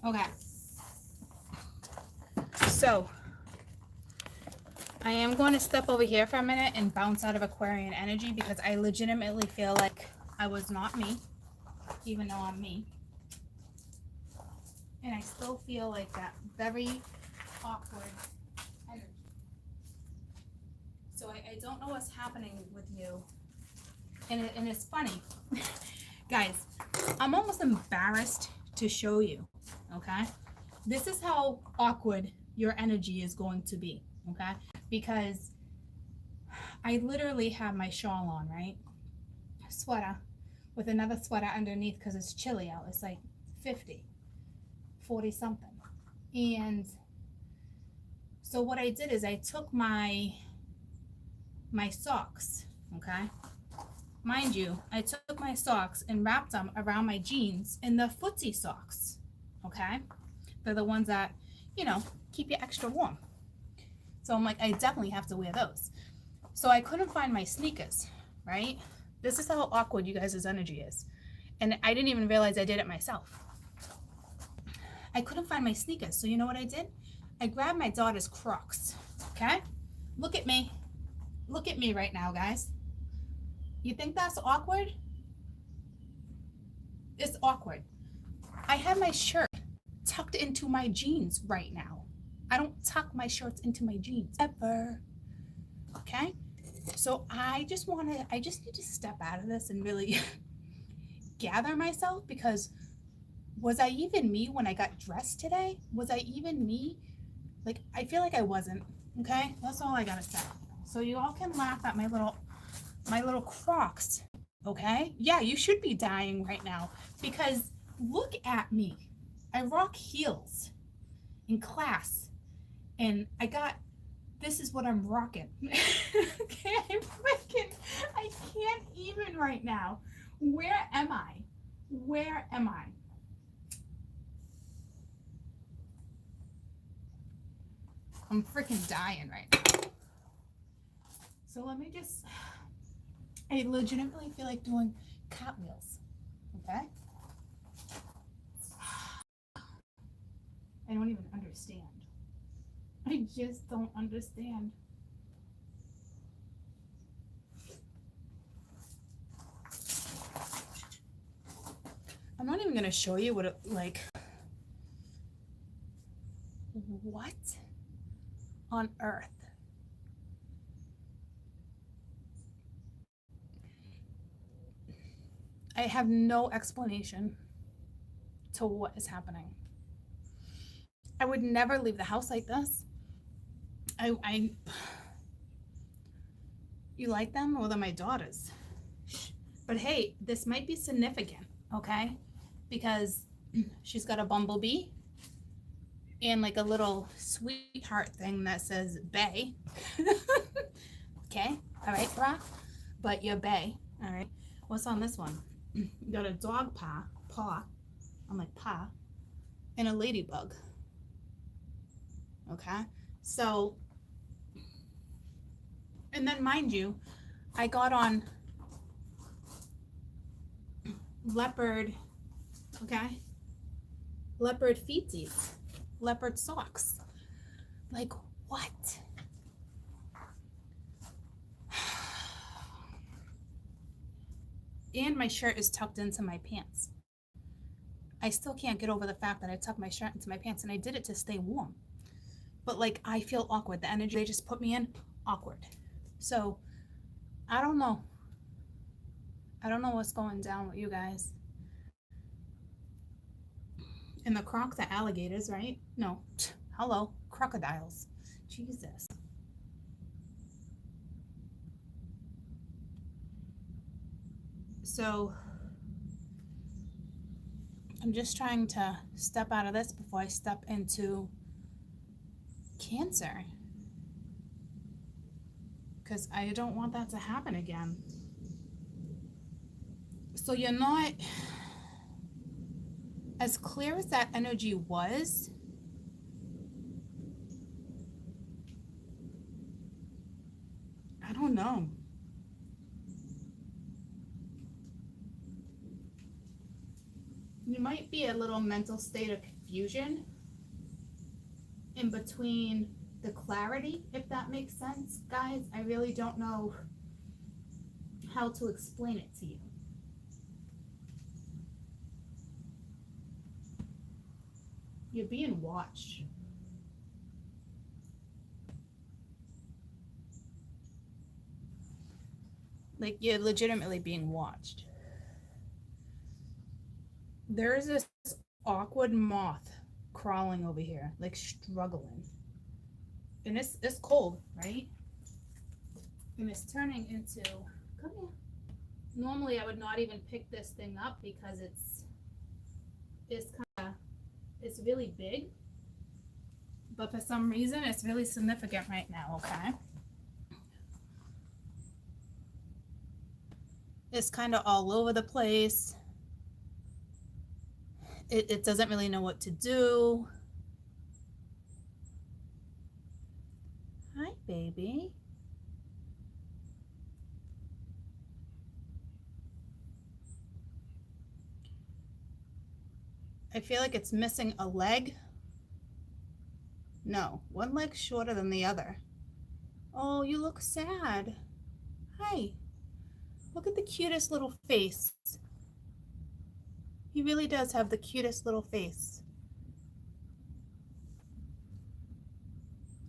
Okay. So, I am going to step over here for a minute and bounce out of Aquarian energy because I legitimately feel like I was not me, even though I'm me. And I still feel like that very awkward energy. So I don't know what's happening with you. And it's funny. Guys, I'm almost embarrassed to show you, okay? This is how awkward your energy is going to be, okay? Because I literally have my shawl on, right? Sweater with another sweater underneath because it's chilly out. It's like 50, 40 something. And so what I did is I took my socks, okay? mind you, I took my socks and wrapped them around my jeans in the footsie socks. Okay? They're the ones that, you know, keep you extra warm. So I'm like, I definitely have to wear those. So I couldn't find my sneakers, right? This is how awkward you guys' energy is. And I didn't even realize I did it myself. I couldn't find my sneakers. So you know what I did? I grabbed my daughter's Crocs. Okay? Look at me. Look at me right now, guys. You think that's awkward? It's awkward. I have my shirt tucked into my jeans right now. I don't tuck my shirts into my jeans ever. Okay? So I just need to step out of this and really gather myself, because was I even me when I got dressed today? Was I even me? Like, I feel like I wasn't. Okay? That's all I gotta say. So you all can laugh at my little Crocs. Okay? Yeah, you should be dying right now, because look at me. I rock heels in class, and this is what I'm rocking. Okay, I can't even right now. Where am I? Where am I? I'm freaking dying right now. So let me just, I legitimately feel like doing cartwheels. Okay? I don't even understand. I just don't understand. I'm not even gonna show you what it, like, what on earth? I have no explanation to what is happening. I would never leave the house like this. You like them? Well, they're my daughters. But hey, this might be significant, okay? Because she's got a bumblebee and like a little sweetheart thing that says Bay. Okay, all right, Brock? But you're Bay, all right? What's on this one? You got a dog paw. I'm like paw, and a ladybug. Okay, so, and then mind you, I got on leopard, okay? Leopard feetsies, leopard socks. Like, what? And my shirt is tucked into my pants. I still can't get over the fact that I tucked my shirt into my pants, and I did it to stay warm. But like, I feel awkward. The energy they just put me in, awkward. So I don't know. I don't know what's going down with you guys. And the Crocs are alligators, right? No. Hello, crocodiles. Jesus. So I'm just trying to step out of this before I step into Cancer, because I don't want that to happen again. So you're not, as clear as that energy was, I don't know. You might be a little mental state of confusion in between the clarity, if that makes sense, guys. I really don't know how to explain it to you. You're being watched. Like, you're legitimately being watched. There is this awkward moth crawling over here, like struggling. And it's cold, right? And it's turning into, come here. Normally I would not even pick this thing up because it's really big. But for some reason it's really significant right now, okay? is kind of all over the place. It doesn't really know what to do. Hi, baby. I feel like it's missing a leg. No, one leg's shorter than the other. Oh, you look sad. Hi. Look at the cutest little face. He really does have the cutest little face.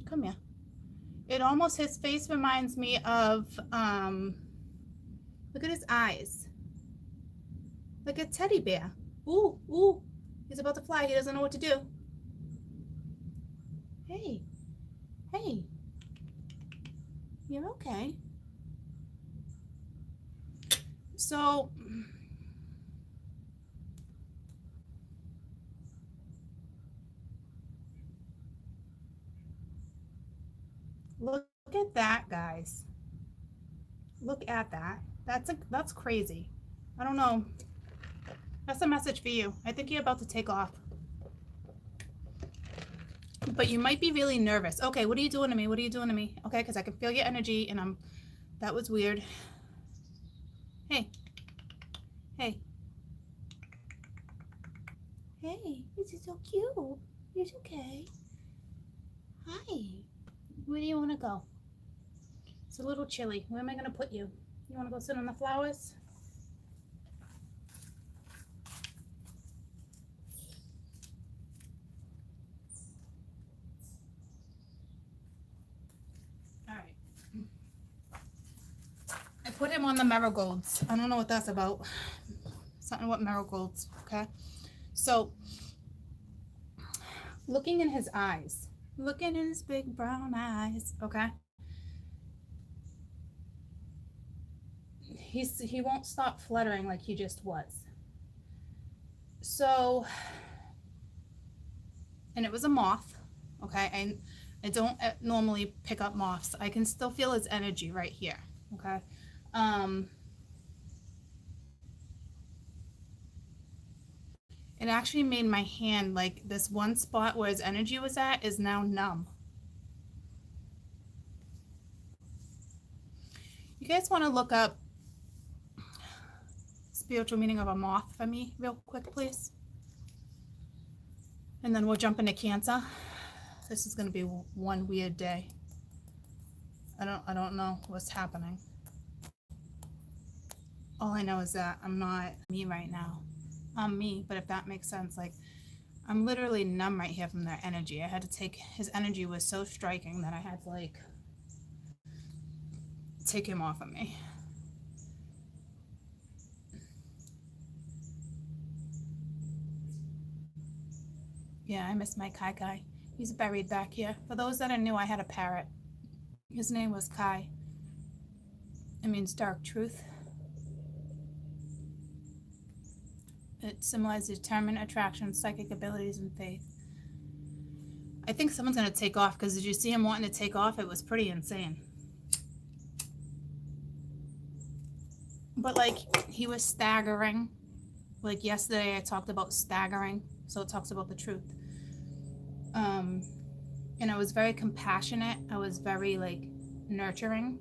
Come here. It almost, his face reminds me of, look at his eyes. Like a teddy bear. Ooh, ooh. He's about to fly. He doesn't know what to do. Hey. Hey. You're okay. So, look at that, guys. Look at that. That's crazy. I don't know. That's a message for you. I think you're about to take off. But you might be really nervous. Okay, what are you doing to me? What are you doing to me? Okay, because I can feel your energy and that was weird. Hey. Hey. Hey, this is so cute. It's okay. Hi. Where do you want to go? It's a little chilly. Where am I going to put you? You want to go sit on the flowers? All right. I put him on the marigolds. I don't know what that's about. Something about marigolds, okay? So, looking in his eyes. Looking in his big brown eyes, okay? He won't stop fluttering like he just was. So, and it was a moth, okay? I don't normally pick up moths. I can still feel his energy right here, okay? It actually made my hand, like this one spot where his energy was at is now numb. You guys want to look up spiritual meaning of a moth for me real quick, please? And then we'll jump into Cancer. This is going to be one weird day. I don't know what's happening. All I know is that I'm not me right now. I'm me, but if that makes sense, like I'm literally numb right here from their energy. I had to take, his energy was so striking that I had to like take him off of me. Yeah, I miss my Kai Kai. He's buried back here. For those that are new, I had a parrot. His name was Kai. It means dark truth. It symbolizes determined attraction, psychic abilities, and faith. I think someone's going to take off because did you see him wanting to take off? It was pretty insane. But like he was staggering. Like yesterday I talked about staggering. So it talks about the truth. And I was very compassionate. I was very like nurturing.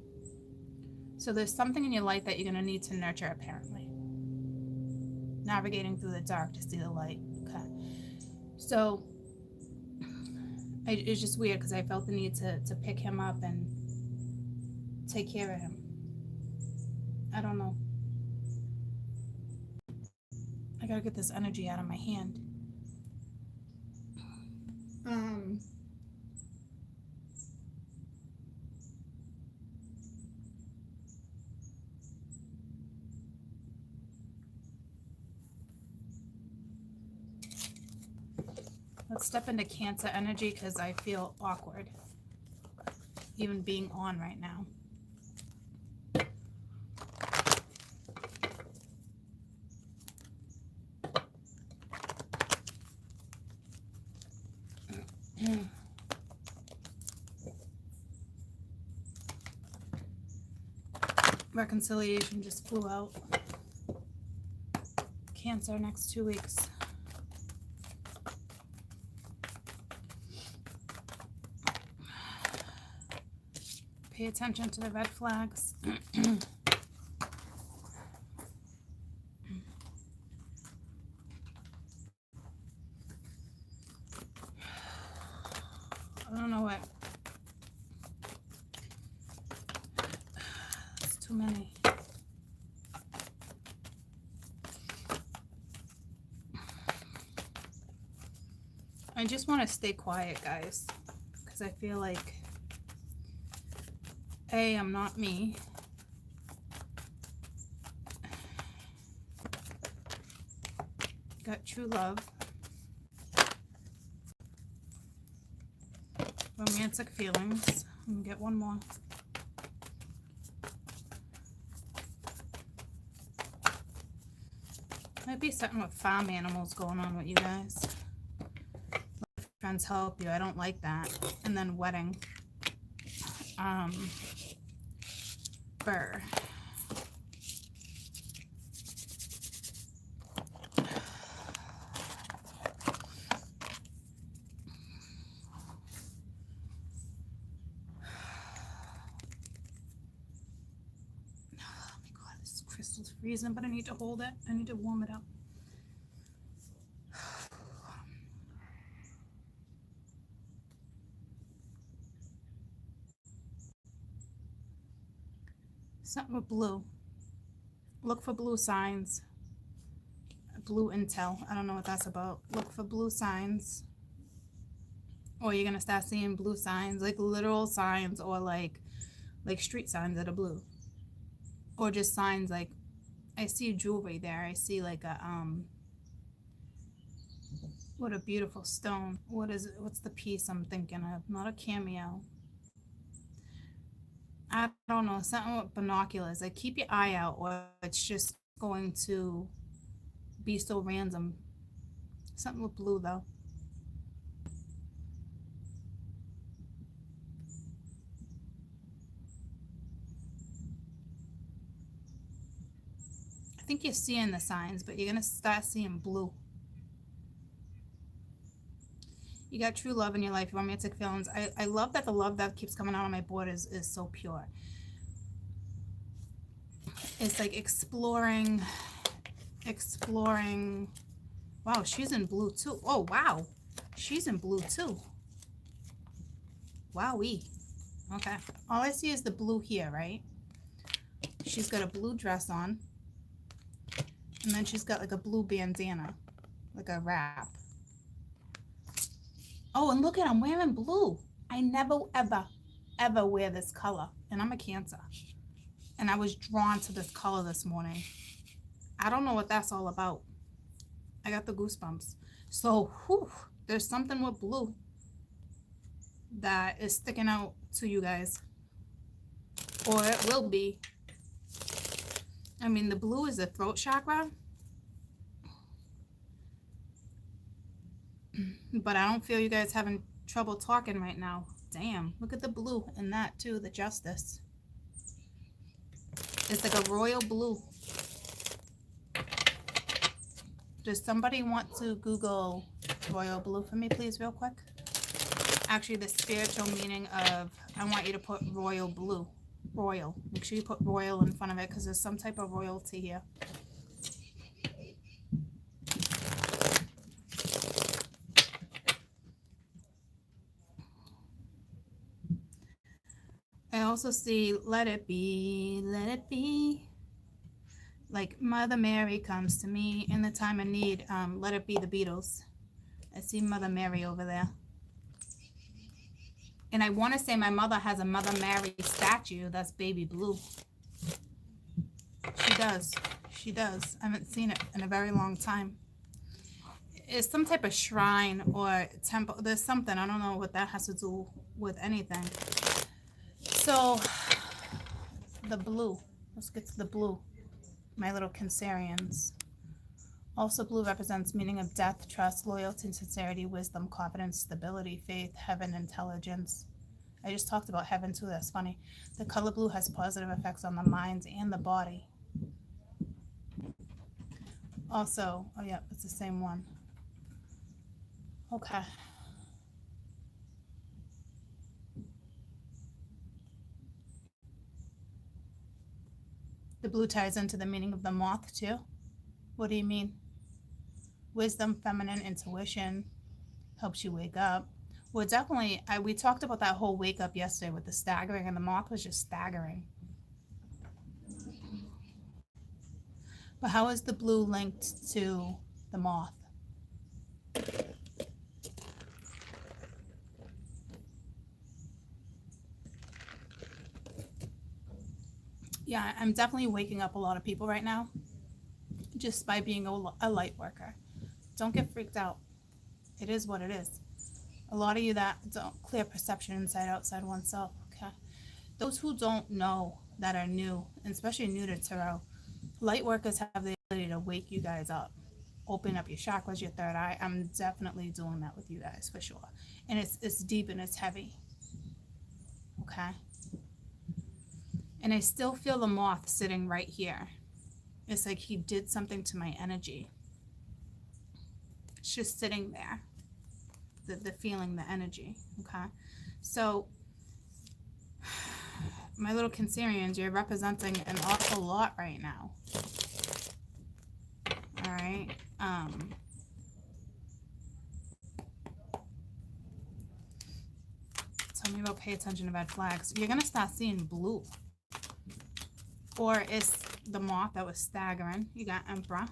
So there's something in your life that you're going to need to nurture apparently. Navigating through the dark to see the light. Okay. So it's just weird because I felt the need to pick him up and take care of him. I don't know. I gotta get this energy out of my hand. Let's step into Cancer energy because I feel awkward even being on right now. Reconciliation just flew out. Cancer next 2 weeks. Pay attention to the red flags. I don't know what. It's too many. I just want to stay quiet, guys, because I feel like, A, I'm not me. Got true love. Romantic feelings. I'm gonna get one more. Might be something with farm animals going on with you guys. Friends help you. I don't like that. And then wedding. Burr. Crystal's freezing, but I need to hold it. I need to warm it up. Something with blue. Look for blue signs. Blue intel. I don't know what that's about. Look for blue signs. Or you're gonna start seeing blue signs, like literal signs, or like street signs that are blue. Or just signs like, I see jewelry there. I see like a, what a beautiful stone. What is it? What's the piece I'm thinking of? Not a cameo. I don't know. Something with binoculars. Like, keep your eye out, or it's just going to be so random. Something with blue, though. I think you're seeing the signs, but you're going to start seeing blue. You got true love in your life, romantic feelings. I love that the love that keeps coming out on my board is so pure. It's like exploring. Wow, she's in blue too. Oh, wow. She's in blue too. Wowee. Okay. All I see is the blue here, right? She's got a blue dress on. And then she's got like a blue bandana. Like a wrap. Oh, and look at, I'm wearing blue. I never, ever wear this color. And I'm a Cancer. And I was drawn to this color this morning. I don't know what that's all about. I got the goosebumps. So, whew, there's something with blue that is sticking out to you guys. Or it will be. I mean, the blue is the throat chakra. But I don't feel you guys having trouble talking right now. Damn, look at the blue in that too, the justice. It's like a royal blue. Does somebody want to Google royal blue for me, please, real quick? Actually, the spiritual meaning of, I want you to put royal blue. Royal. Make sure you put royal in front of it because there's some type of royalty here. I also see, let it be, let it be. Like Mother Mary comes to me in the time of need. Let it be the Beatles. I see Mother Mary over there. And I want to say my mother has a Mother Mary statue that's baby blue. She does. She does. I haven't seen it in a very long time. It's some type of shrine or temple. There's something. I don't know what that has to do with anything. So, the blue. Let's get to the blue. My little Cancerians. Also, blue represents meaning of death, trust, loyalty, sincerity, wisdom, confidence, stability, faith, heaven, intelligence. I just talked about heaven too. That's funny. The color blue has positive effects on the minds and the body. Also, oh yeah, it's the same one. Okay. The blue ties into the meaning of the moth too. What do you mean? Wisdom, feminine, intuition, helps you wake up. Well, definitely, we talked about that whole wake up yesterday with the staggering, and the moth was just staggering. But how is the blue linked to the moth? Yeah, I'm definitely waking up a lot of people right now just by being a light worker. Don't get freaked out. It is what it is. A lot of you that don't clear perception inside outside oneself. Okay. Those who don't know that are new, and especially new to tarot, light workers have the ability to wake you guys up, open up your chakras, your third eye. I'm definitely doing that with you guys for sure. And it's deep and it's heavy. Okay. And I still feel the moth sitting right here. It's like he did something to my energy. It's just sitting there. The feeling, the energy. Okay. So my little Cancerians, you're representing an awful lot right now. All right. Tell me about pay attention to red flags. You're going to start seeing blue. Or it's the moth that was staggering. You got Empress.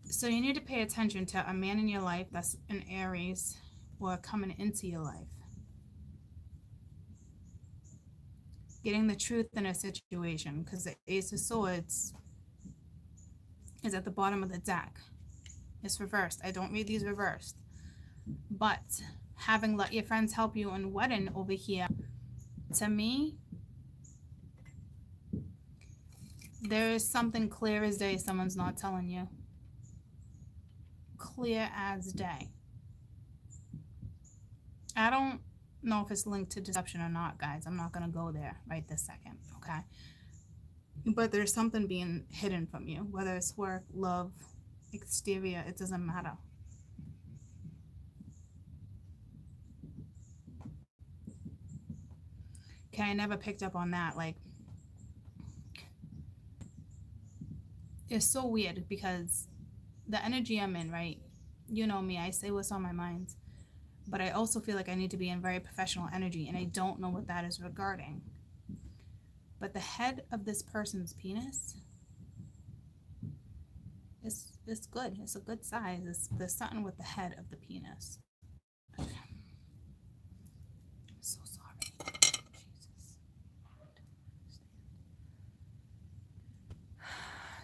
So you need to pay attention to a man in your life that's an Aries or coming into your life. Getting the truth in a situation, because the Ace of Swords is at the bottom of the deck. It's reversed. I don't read these reversed. But having let your friends help you in wedding over here, to me, there is something clear as day someone's not telling you. Clear as day. I don't know if it's linked to deception or not, guys. I'm not going to go there right this second, okay? But there's something being hidden from you, whether it's work, love, exterior, it doesn't matter. Okay, I never picked up on that. Like, it's so weird because the energy I'm in, right? You know me, I say what's on my mind. But I also feel like I need to be in very professional energy, and I don't know what that is regarding. But the head of this person's penis is good. It's a good size. There's something with the head of the penis. I'm so sorry. Jesus.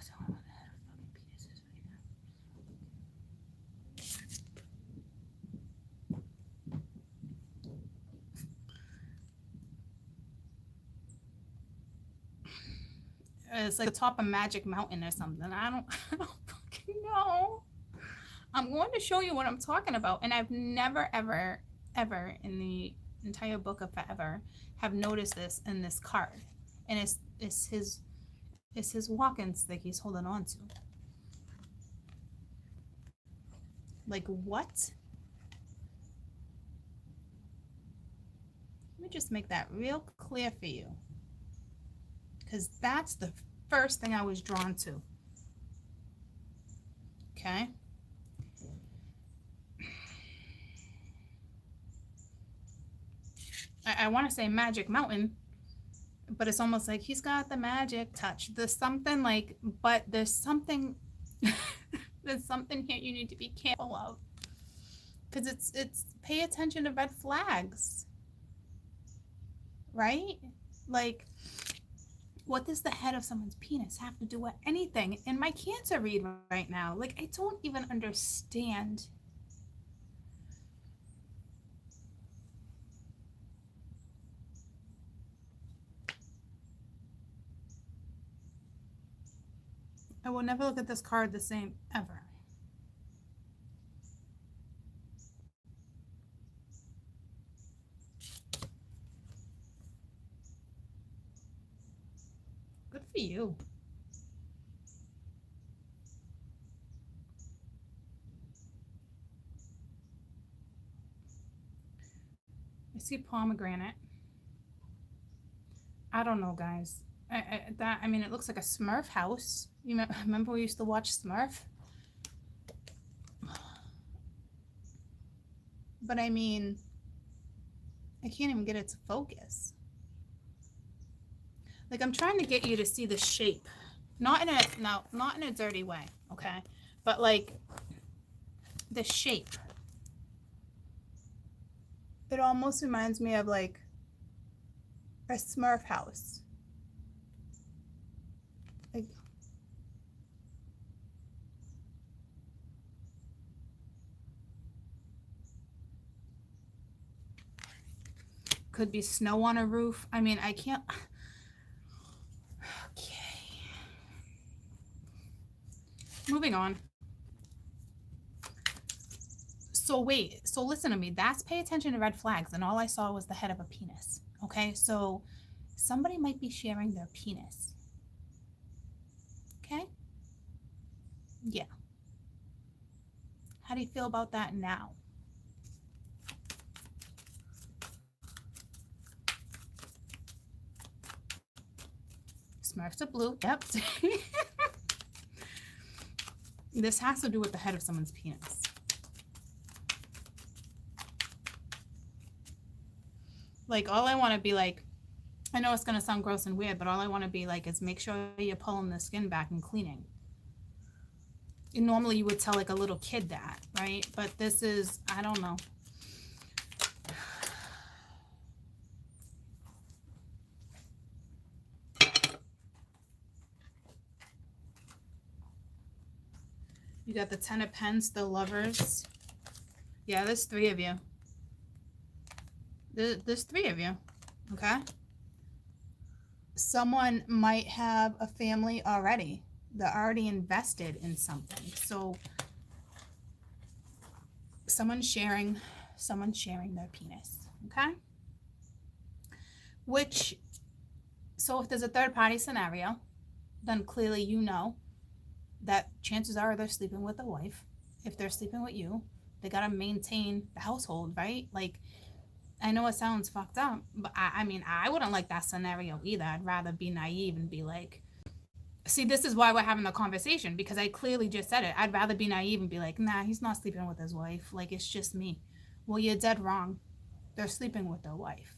I don't know what the head of fucking penis is right now. It's like the top of Magic Mountain or something. I don't fucking know. I'm going to show you what I'm talking about. And I've never, ever, ever in the entire book of Forever have noticed this in this card. And it's his walking stick he's holding on to. Like, what? Let me just make that real clear for you. Because that's the first thing I was drawn to. Okay? I want to say Magic Mountain, but it's almost like he's got the magic touch. There's something like, but there's something, there's something here you need to be careful of. Because it's pay attention to red flags. Right? Like, what does the head of someone's penis have to do with anything in my Cancer read right now? Like, I don't even understand. I will never look at this card the same ever. for you. I see pomegranate. I don't know, guys. I mean, it looks like a Smurf house. You remember we used to watch Smurf? But I mean, I can't even get it to focus. Like, I'm trying to get you to see the shape. Not in a dirty way, okay? But like the shape. It almost reminds me of like a Smurf house. Like, could be snow on a roof. I mean, I can't. Okay. Moving on. So wait, so listen to me. That's pay attention to red flags, and all I saw was the head of a penis. Okay, so somebody might be sharing their penis. Okay? Yeah. How do you feel about that now? Smurfs are blue. Yep. This has to do with the head of someone's penis. Like, all I want to be like, I know it's going to sound gross and weird, but all I want to be like is make sure you're pulling the skin back and cleaning. And normally you would tell like a little kid that, right? But this is, I don't know. You got the 10 of Pence, the Lovers. Yeah, there's 3 of you. There's 3 of you, okay? Someone might have a family already. They're already invested in something. So someone's sharing their penis, okay? Which, so if there's a third party scenario, then clearly you know that chances are they're sleeping with a wife. If they're sleeping with you, they got to maintain the household, right? Like, I know it sounds fucked up, but I mean, I wouldn't like that scenario either. I'd rather be naive and be like, see, this is why we're having the conversation, because I clearly just said it. I'd rather be naive and be like, nah, he's not sleeping with his wife. Like, it's just me. Well, you're dead wrong. They're sleeping with their wife.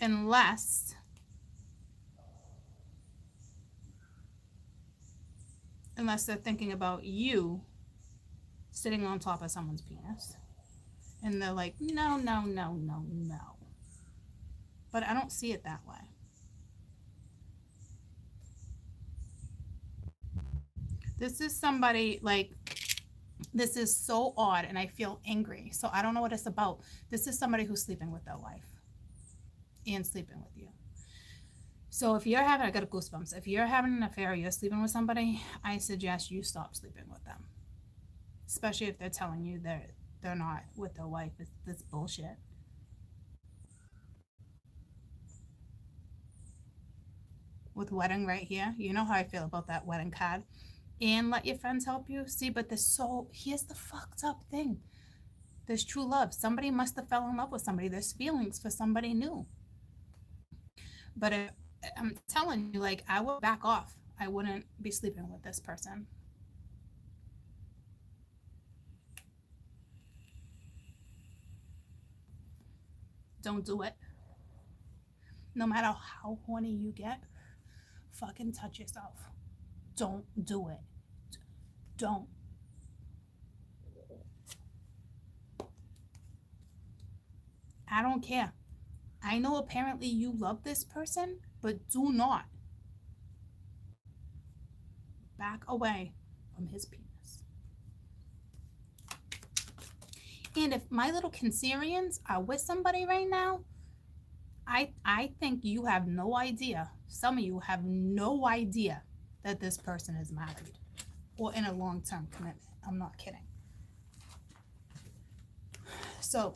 Unless they're thinking about you sitting on top of someone's penis. And they're like, no, no, no, no, no. But I don't see it that way. This is somebody, like, this is so odd and I feel angry. So I don't know what it's about. This is somebody who's sleeping with their wife and sleeping with you. So if you're having, I got goosebumps. If you're having an affair, you're sleeping with somebody, I suggest you stop sleeping with them. Especially if they're telling you they're not with their wife. It's bullshit. With wedding right here, you know how I feel about that wedding card. And let your friends help you. See, but here's the fucked up thing. There's true love. Somebody must have fell in love with somebody. There's feelings for somebody new. But I'm telling you, like, I would back off. I wouldn't be sleeping with this person. Don't do it. No matter how horny you get, fucking touch yourself. Don't do it. Don't. I don't care. I know apparently you love this person, but do not back away from his penis. And if my little Cancerians are with somebody right now, I think you have no idea. Some of you have no idea that this person is married or in a long-term commitment. I'm not kidding. So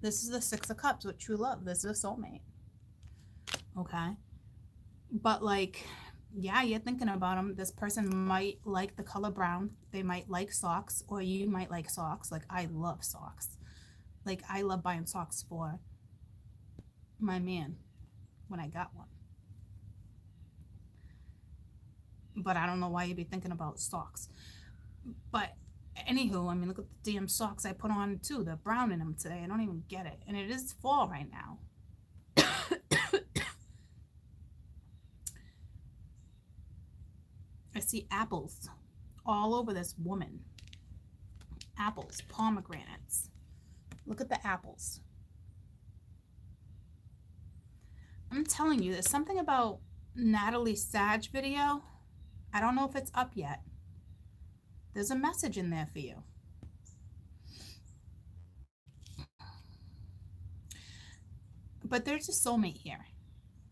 this is the Six of Cups with true love. This is a soulmate. Okay. But like, yeah, you're thinking about them. This person might like the color brown. They might like socks, or you might like socks. Like, I love socks. Like, I love buying socks for my man when I got one. But I don't know why you'd be thinking about socks. But anywho, I mean, look at the damn socks I put on too. They're brown in them today. I don't even get it. And it is fall right now. I see apples all over this woman. Apples, pomegranates. Look at the apples. I'm telling you, there's something about Natalie's Sag video. I don't know if it's up yet. There's a message in there for you. But there's a soulmate here.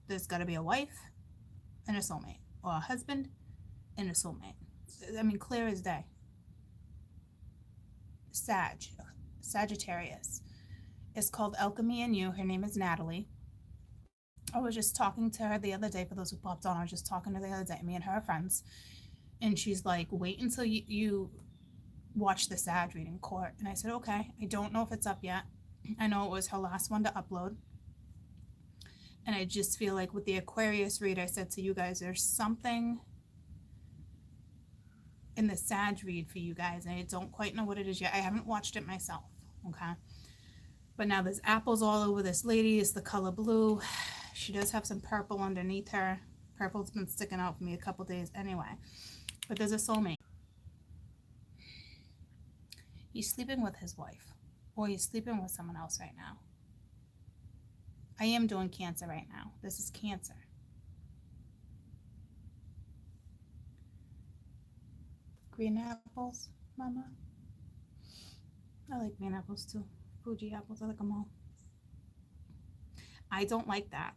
There's got to be a wife and a soulmate, or a husband and a soulmate. I mean, clear as day. Sagittarius. It's called Alchemy in You. Her name is Natalie. I was just talking to her the other day. For those who popped on, I was just talking to her the other day. Me and her are friends. And she's like, wait until you watch the Sag reading court. And I said, okay. I don't know if it's up yet. I know it was her last one to upload. And I just feel like with the Aquarius read, I said to you guys, there's something in the Sag read for you guys. And I don't quite know what it is yet. I haven't watched it myself. Okay. But now there's apples all over this lady. It's the color blue. She does have some purple underneath her. Purple's been sticking out for me a couple days anyway. But there's a soulmate. He's sleeping with his wife. Or he's sleeping with someone else right now. I am doing Cancer right now. This is Cancer. Green apples, Mama. I like green apples too. Fuji apples, I like them all. I don't like that.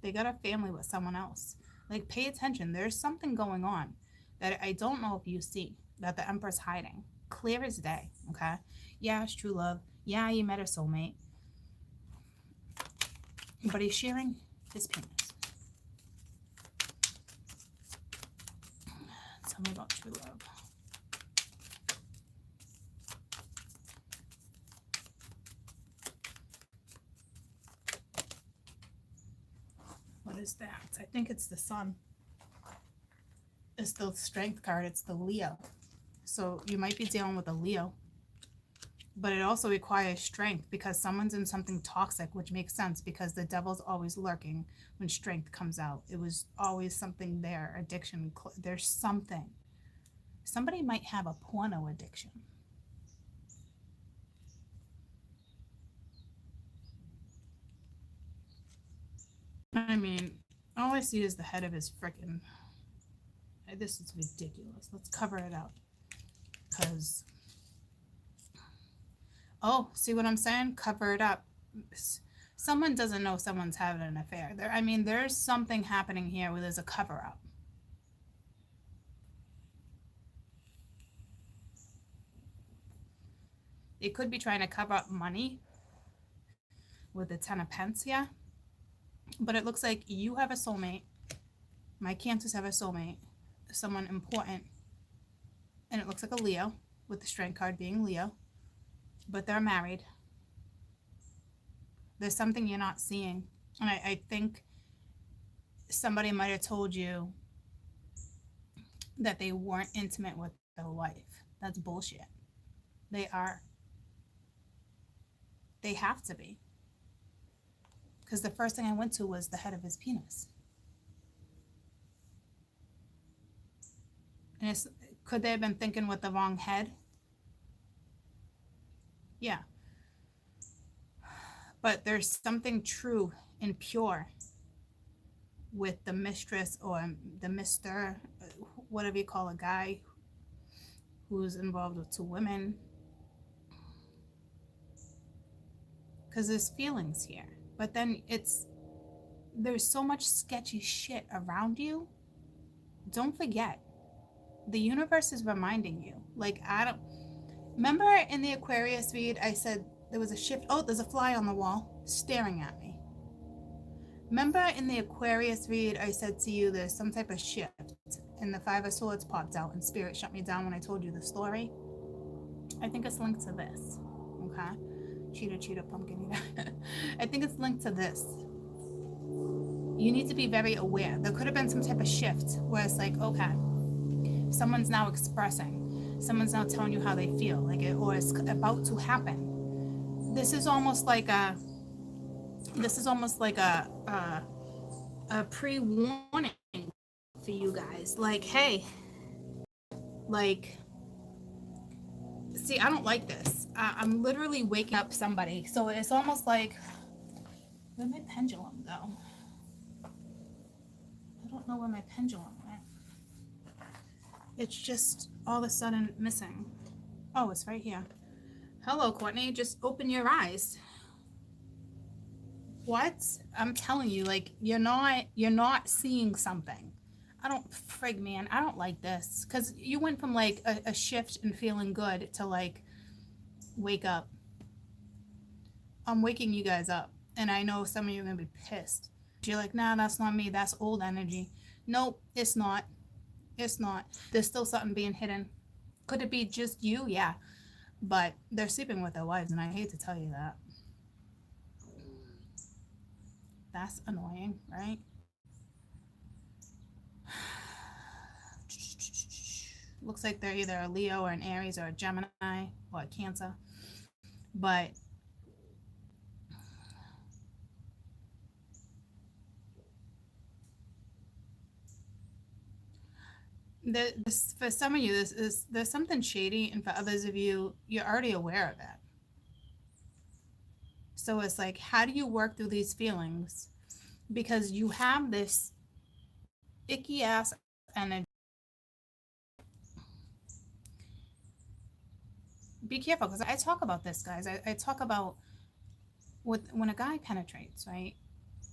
They got a family with someone else. Like, pay attention. There's something going on that I don't know if you see, that the Empress hiding. Clear as day, okay? Yeah, it's true love. Yeah, you met a soulmate. But he's sharing his penis. Tell me about true love. What is that? I think it's the Sun. It's the Strength card. It's the Leo. So you might be dealing with a Leo. But it also requires strength because someone's in something toxic, which makes sense because the devil's always lurking when strength comes out. It was always something there. Addiction. There's something. Somebody might have a porno addiction. I mean, all I see is the head of his frickin'. This is ridiculous. Let's cover it up. Because. Oh, see what I'm saying? Cover it up. Someone doesn't know someone's having an affair. I mean, there's something happening here where there's a cover up. They could be trying to cover up money with the 10 of Pence here. But it looks like you have a soulmate. My Cancers have a soulmate. Someone important. And it looks like a Leo, with the Strength card being Leo. But they're married. There's something you're not seeing. And I think somebody might have told you that they weren't intimate with their wife. That's bullshit. They are. They have to be. Because the first thing I went to was the head of his penis. And could they have been thinking with the wrong head? Yeah. But there's something true and pure with the mistress or the mister, whatever you call a guy who's involved with two women. Because there's feelings here. But then there's so much sketchy shit around you. Don't forget, the universe is reminding you. Like, Remember in the Aquarius read, I said there was a shift. Oh, there's a fly on the wall staring at me. Remember in the Aquarius read, I said to you there's some type of shift, and the Five of Swords popped out, and Spirit shut me down when I told you the story. I think it's linked to this. Okay? Cheetah, pumpkin eater. I think it's linked to this. You need to be very aware. There could have been some type of shift where it's like, okay, someone's now expressing. Someone's now telling you how they feel, like it, or it's about to happen. This is almost like a pre-warning for you guys. Like, hey, like, see, I don't like this. I'm literally waking up somebody. So it's almost like, where'd my pendulum go? I don't know where my pendulum went. It's just all of a sudden missing. Oh, it's right here. Hello, Courtney. Just open your eyes. What? I'm telling you, like, you're not seeing something. I don't like this. Because you went from like a shift and feeling good to like, wake up. I'm waking you guys up. And I know some of you are going to be pissed. You're like, nah, that's not me. That's old energy. Nope, it's not. It's not. There's still something being hidden. Could it be just you? Yeah. But they're sleeping with their wives, and I hate to tell you that. That's annoying, right? Looks like they're either a Leo or an Aries or a Gemini or a Cancer. But for some of you, there's something shady, and for others of you, you're already aware of it. So it's like, how do you work through these feelings? Because you have this icky ass energy. Be careful, because I talk about this, guys. I talk about when a guy penetrates, right,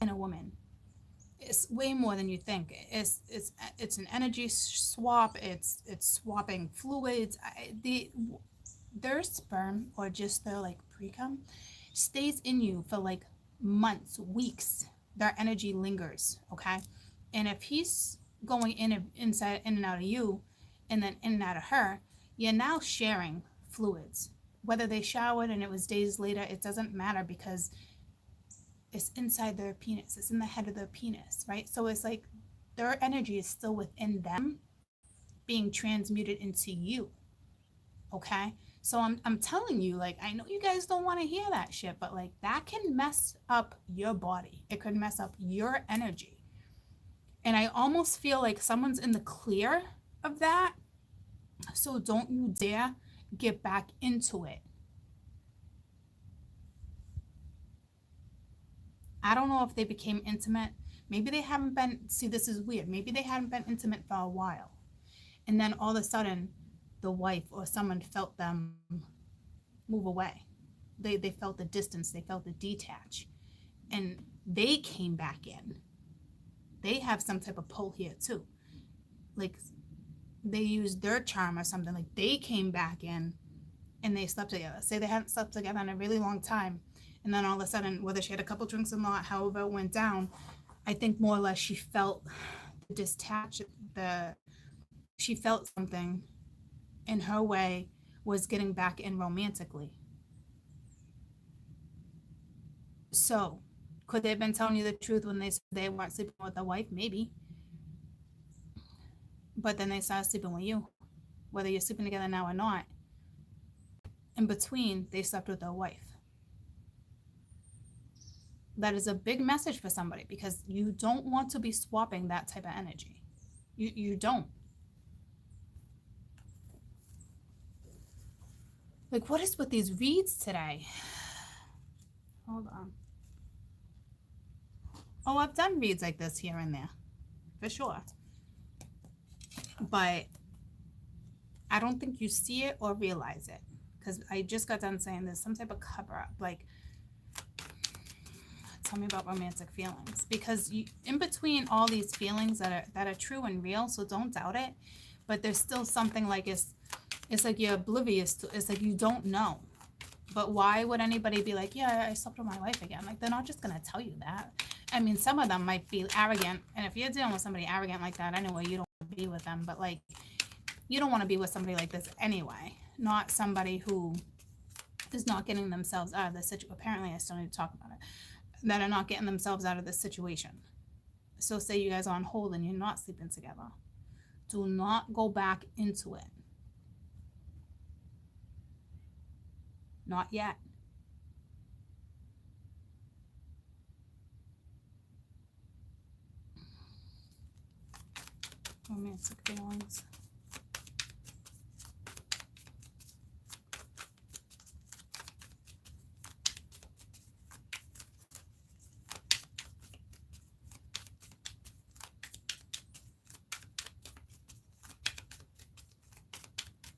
in a woman. It's way more than you think. It's an energy swap. It's swapping fluids. Their sperm, or just their like pre-cum, stays in you for like months, weeks. Their energy lingers, okay? And if he's going inside, in and out of you, and then in and out of her, you're now sharing fluids. Whether they showered and it was days later, it doesn't matter, because it's inside their penis. It's in the head of their penis, right? So it's like their energy is still within them, being transmuted into you, okay? So I'm telling you, like, I know you guys don't want to hear that shit, but like, that can mess up your body. It could mess up your energy. And I almost feel like someone's in the clear of that. So don't you dare get back into it. I don't know if they became intimate. Maybe they haven't been, see, this is weird. Maybe they hadn't been intimate for a while. And then all of a sudden, the wife or someone felt them move away. They felt the distance. They felt the detach. And they came back in. They have some type of pull here too. Like, they used their charm or something. Like, they came back in and they slept together. Say they hadn't slept together in a really long time. And then all of a sudden, whether she had a couple drinks or not, however it went down, I think more or less she felt she felt something in her way was getting back in romantically. So could they have been telling you the truth when they said they weren't sleeping with their wife? Maybe. But then they started sleeping with you, whether you're sleeping together now or not. In between, they slept with their wife. That is a big message for somebody, because you don't want to be swapping that type of energy. You don't. Like, what is with these reads today? Hold on. Oh, I've done reads like this here and there, for sure. But I don't think you see it or realize it, because I just got done saying there's some type of cover up. Like, tell me about romantic feelings, because in between all these feelings that are true and real, so don't doubt it, but there's still something like It's like you're oblivious to, it's like you don't know. But why would anybody be like, yeah, I slept with my wife again? Like, they're not just going to tell you that. I mean, some of them might be arrogant. And if you're dealing with somebody arrogant like that anyway, you don't want to be with them. But, like, you don't want to be with somebody like this anyway. Not somebody who is not getting themselves out of this situation. Apparently, I still need to talk about it. That are not getting themselves out of this situation. So, say you guys are on hold and you're not sleeping together. Do not go back into it. Not yet. Romantic feelings.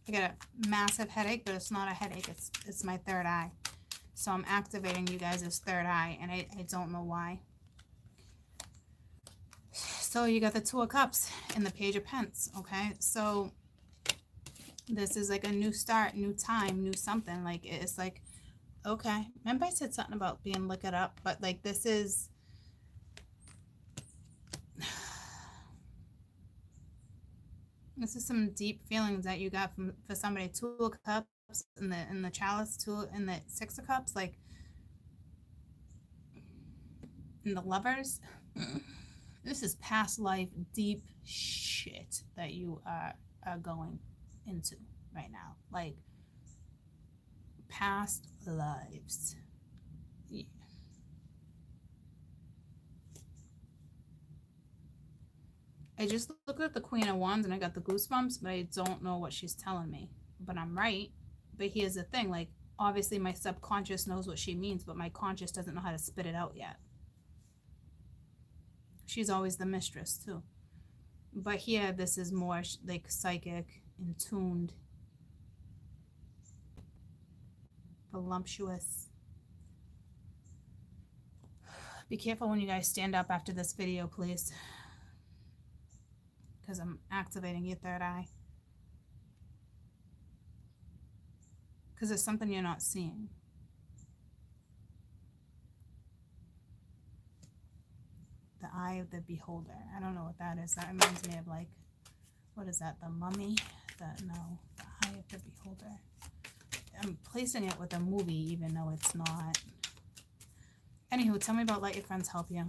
I get a massive headache, but it's not a headache. It's my third eye. So I'm activating you guys' third eye, and I don't know why. So you got the Two of Cups and the Page of Pence, okay? So this is like a new start, new time, new something. Like, it's like, okay. Remember I said something about being look it up, but like this is... This is some deep feelings that you got for somebody. Two of Cups and the Chalice, two and the Six of Cups, like, and the Lovers. This is past life deep shit that you are going into right now. Like, past lives. Yeah. I just looked at the Queen of Wands and I got the goosebumps, but I don't know what she's telling me. But I'm right. But here's the thing, like, obviously my subconscious knows what she means, but my conscious doesn't know how to spit it out yet. She's always the mistress too. But here, this is more like psychic and tuned, voluptuous. Be careful when you guys stand up after this video, please. Because I'm activating your third eye. Because there's something you're not seeing. The eye of the beholder. I don't know what that is. That reminds me of, like, what is that? The Mummy? No, the eye of the beholder. I'm placing it with a movie, even though it's not. Anywho, tell me about Let Your Friends Help You.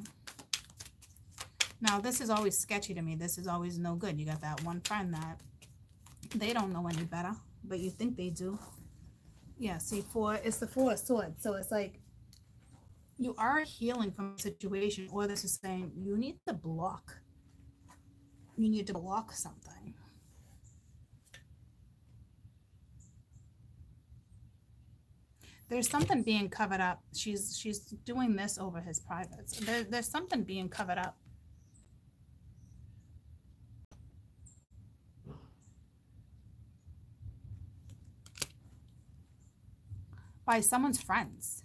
Now, this is always sketchy to me. This is always no good. You got that one friend that they don't know any better, but you think they do. Yeah, see, it's the Four of Swords. So it's like you are healing from a situation, or this is saying you need to block. You need to block something. There's something being covered up. She's doing this over his privates. There's something being covered up. By someone's friends.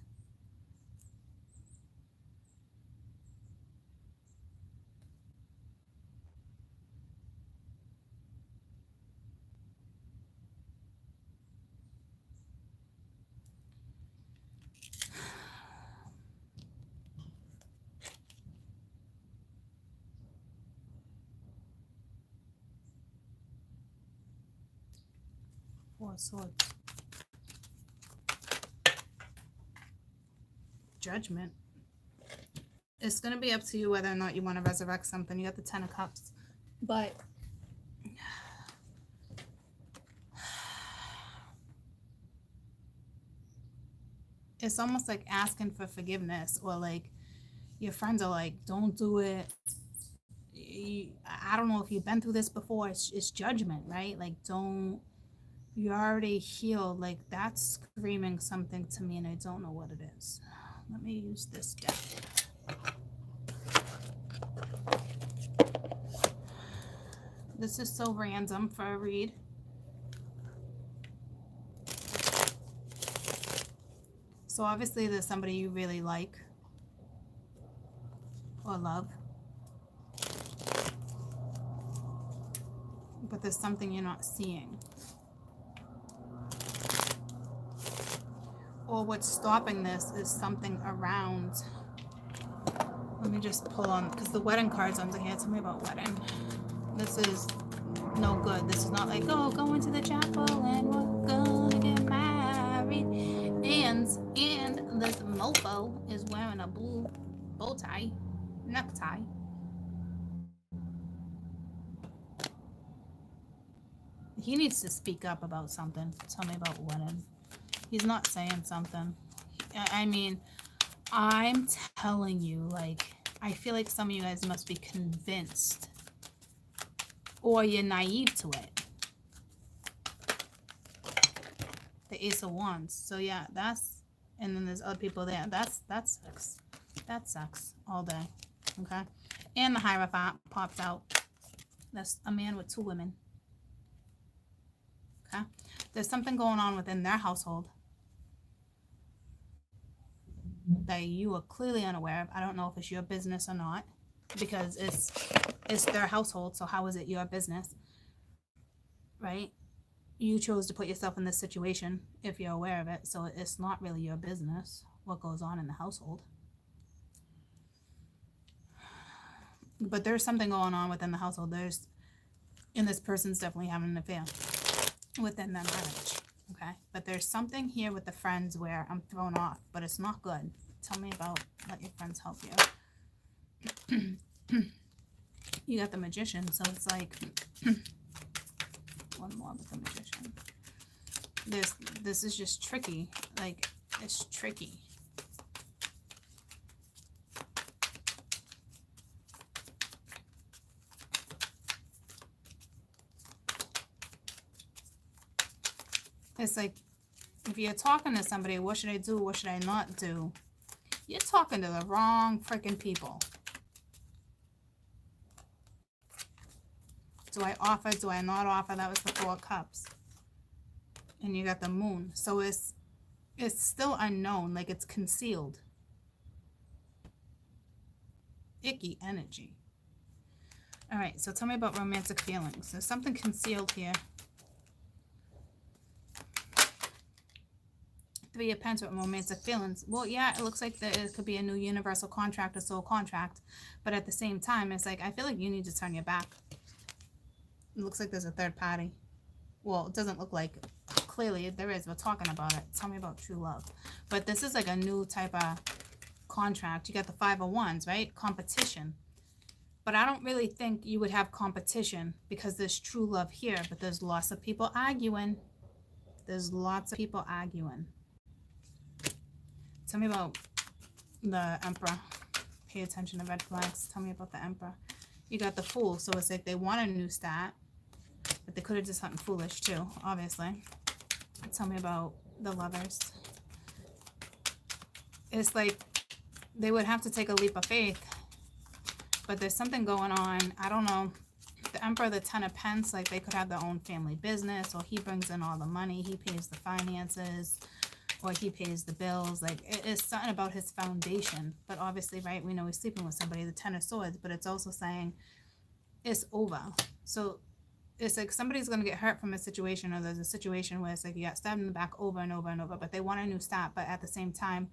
Four of Swords. Judgment. It's going to be up to you whether or not you want to resurrect something. You got the Ten of Cups. But it's almost like asking for forgiveness, or like your friends are like, don't do it. I don't know if you've been through this before. It's judgment, right? Like, don't, you're already healed. Like, that's screaming something to me, and I don't know what it is. Let me use this deck. This is so random for a read. So obviously there's somebody you really like or love. But there's something you're not seeing. or what's stopping this is something around. Let me just pull on, because the wedding card's under here. Tell me about wedding. This is no good. This is not like, oh, go into the chapel and we're gonna get married. And this mofo is wearing a blue bow tie, necktie. He needs to speak up about something. Tell me about wedding. He's not saying something. I mean, I'm telling you, like, I feel like some of you guys must be convinced, or you're naive to it. The Ace of Wands. So yeah, that's, and then there's other people there. That sucks. That sucks all day. Okay. And the Hierophant pops out. That's a man with 2 women. Okay. There's something going on within their household that you are clearly unaware of. I don't know if it's your business or not, because it's their household. So how is it your business? Right? You chose to put yourself in this situation if you're aware of it. So it's not really your business what goes on in the household. But there's something going on within the household. And this person's definitely having an affair within their marriage. Okay. But there's something here with the friends where I'm thrown off, but it's not good. Tell me about, let your friends help you. You got the Magician. So it's like, one more with the Magician. This is just tricky. Like, it's tricky. It's like, if you're talking to somebody, what should I do? What should I not do? You're talking to the wrong freaking people. Do I offer? Do I not offer? That was the 4 cups. And you got the Moon. So it's still unknown. Like, it's concealed. Icky energy. All right. So tell me about romantic feelings. There's something concealed here. 3 of Pentacles with romantic feelings. Well, yeah, it looks like it could be a new universal contract, a soul contract. But at the same time, it's like, I feel like you need to turn your back. It looks like there's a third party. Well, it doesn't look like, clearly there is. We're talking about it. Tell me about true love. But this is like a new type of contract. You got the 5 of Wands, right? Competition. But I don't really think you would have competition because there's true love here. But there's lots of people arguing. There's lots of people arguing. Tell me about the Emperor. Pay attention to red flags. Tell me about the Emperor. You got the Fool. So it's like they want a new start. But they could have did something foolish too, obviously. Tell me about the Lovers. It's like they would have to take a leap of faith. But there's something going on. I don't know. The Emperor, the 10 of Pentacles, like they could have their own family business, or he brings in all the money. He pays the finances, or he pays the bills. Like, it's something about his foundation. But obviously, right, we know he's sleeping with somebody, the 10 of Swords. But it's also saying it's over. So it's like somebody's going to get hurt from a situation, or there's a situation where it's like you got stabbed in the back over and over and over, but they want a new start. But at the same time,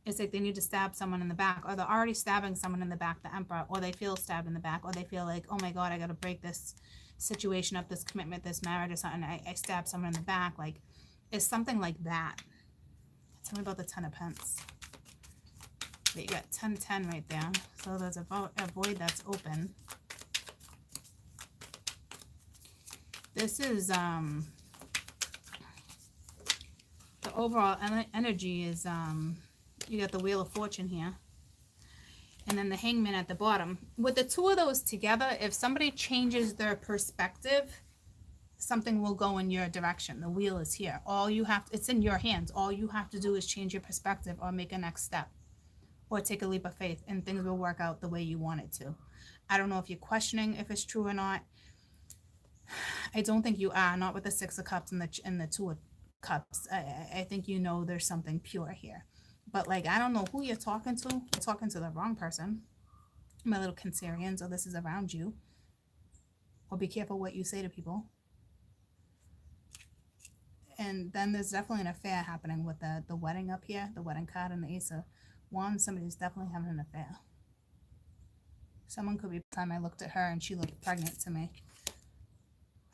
it's like they need to stab someone in the back, or they're already stabbing someone in the back, the Emperor, or they feel stabbed in the back, or they feel like, oh my God, I got to break this situation up, this commitment, this marriage or something. I stabbed someone in the back. Like, it's something like that. Tell me about the 10 of Pentacles. But you got 10-10 right there. So there's a void that's open. This is, the overall energy is, you got the Wheel of Fortune here. And then the Hangman at the bottom. With the 2 of those together, if somebody changes their perspective, something will go in your direction. The wheel is here. All you have, it's in your hands. All you have to do is change your perspective, or make a next step, or take a leap of faith, and things will work out the way you want it to. I don't know if you're questioning if it's true or not. I don't think you are, not with the 6 of Cups and the 2 of Cups. I think you know there's something pure here. But like, I don't know who you're talking to. You're talking to the wrong person. My little Cancerians, or this is around you. Or be careful what you say to people. And then there's definitely an affair happening with the wedding up here, the wedding card and the Ace of Wands. Somebody's definitely having an affair. Someone could be, time I looked at her and she looked pregnant to me.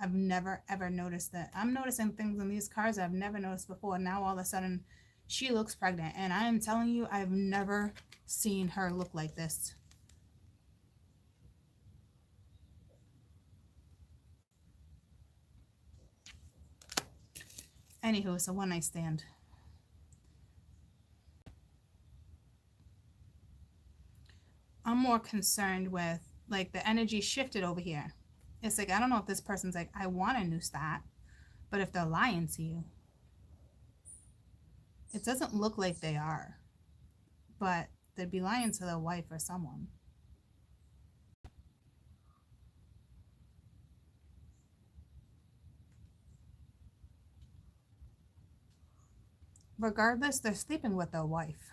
I've never ever noticed that. I'm noticing things in these cards I've never noticed before. Now all of a sudden she looks pregnant, and I am telling you, I've never seen her look like this. Anywho, it's a one night stand. I'm more concerned with, like, the energy shifted over here. It's like, I don't know if this person's like, I want a new start, but if they're lying to you, it doesn't look like they are, but they'd be lying to their wife or someone. Regardless, they're sleeping with their wife.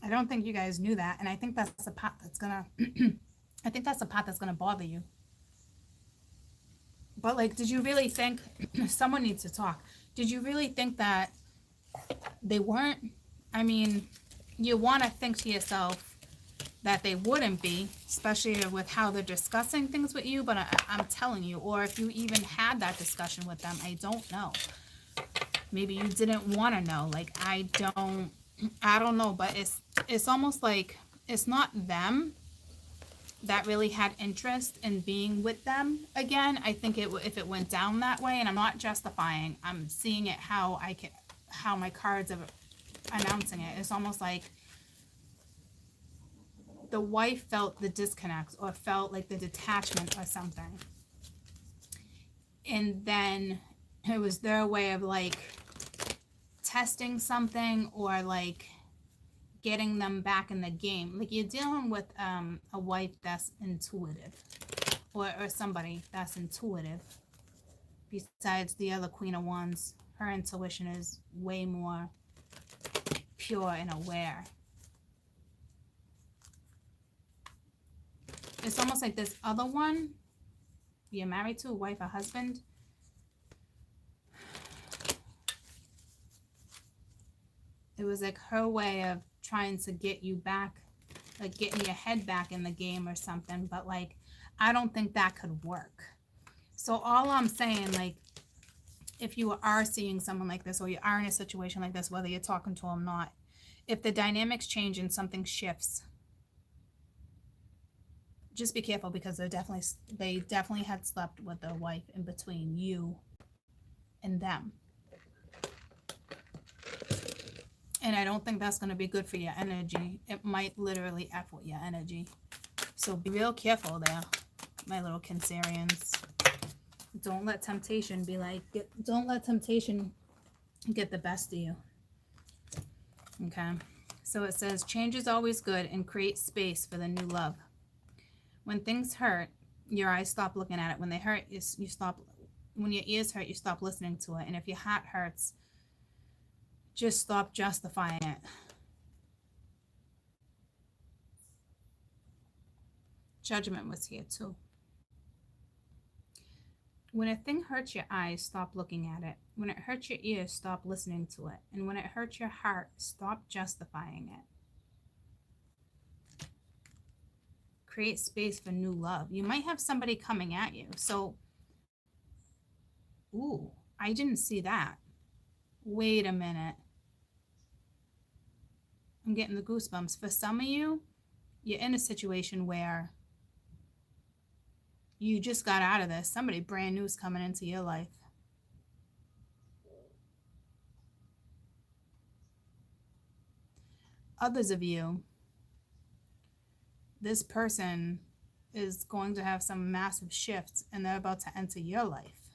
I don't think you guys knew that, and I think that's the part that's gonna I think that's the part that's gonna bother you. But, like, did you really think someone needs to talk? Did you really think that they weren't? I mean, you want to think to yourself that they wouldn't be, especially with how they're discussing things with you, but I'm telling you, or if you even had that discussion with them, I don't know. Maybe you didn't want to know. Like, I don't know, but it's almost like it's not them that really had interest in being with them again. I think if it went down that way, and I'm not justifying, I'm seeing it how my cards are announcing it. It's almost like the wife felt the disconnect or felt like the detachment or something, and then it was their way of, like, testing something or, like, getting them back in the game. Like, you're dealing with a wife that's intuitive, or somebody that's intuitive. Besides the other Queen of Wands, her intuition is way more pure and aware. It's almost like this other one you're married to, a wife or husband, it was like her way of trying to get you back, like getting your head back in the game or something. But, like, I don't think that could work. So all I'm saying, like, if you are seeing someone like this, or you are in a situation like this, whether you're talking to them or not, if the dynamics change and something shifts, just be careful, because they definitely had slept with their wife in between you and them. And I don't think that's going to be good for your energy. It might literally F with your energy. So be real careful there, my little Cancerians. Don't let temptation be like, don't let temptation get the best of you. Okay. So it says, change is always good and create space for the new love. When things hurt, your eyes stop looking at it. When they hurt, you stop. When your ears hurt, you stop listening to it. And if your heart hurts, just stop justifying it. Judgment was here too. When a thing hurts your eyes, stop looking at it. When it hurts your ears, stop listening to it. And when it hurts your heart, stop justifying it. Create space for new love. You might have somebody coming at you. So, ooh, I didn't see that. Wait a minute. I'm getting the goosebumps. For some of you, you're in a situation where you just got out of this. Somebody brand new is coming into your life. Others of you, this person is going to have some massive shifts, and they're about to enter your life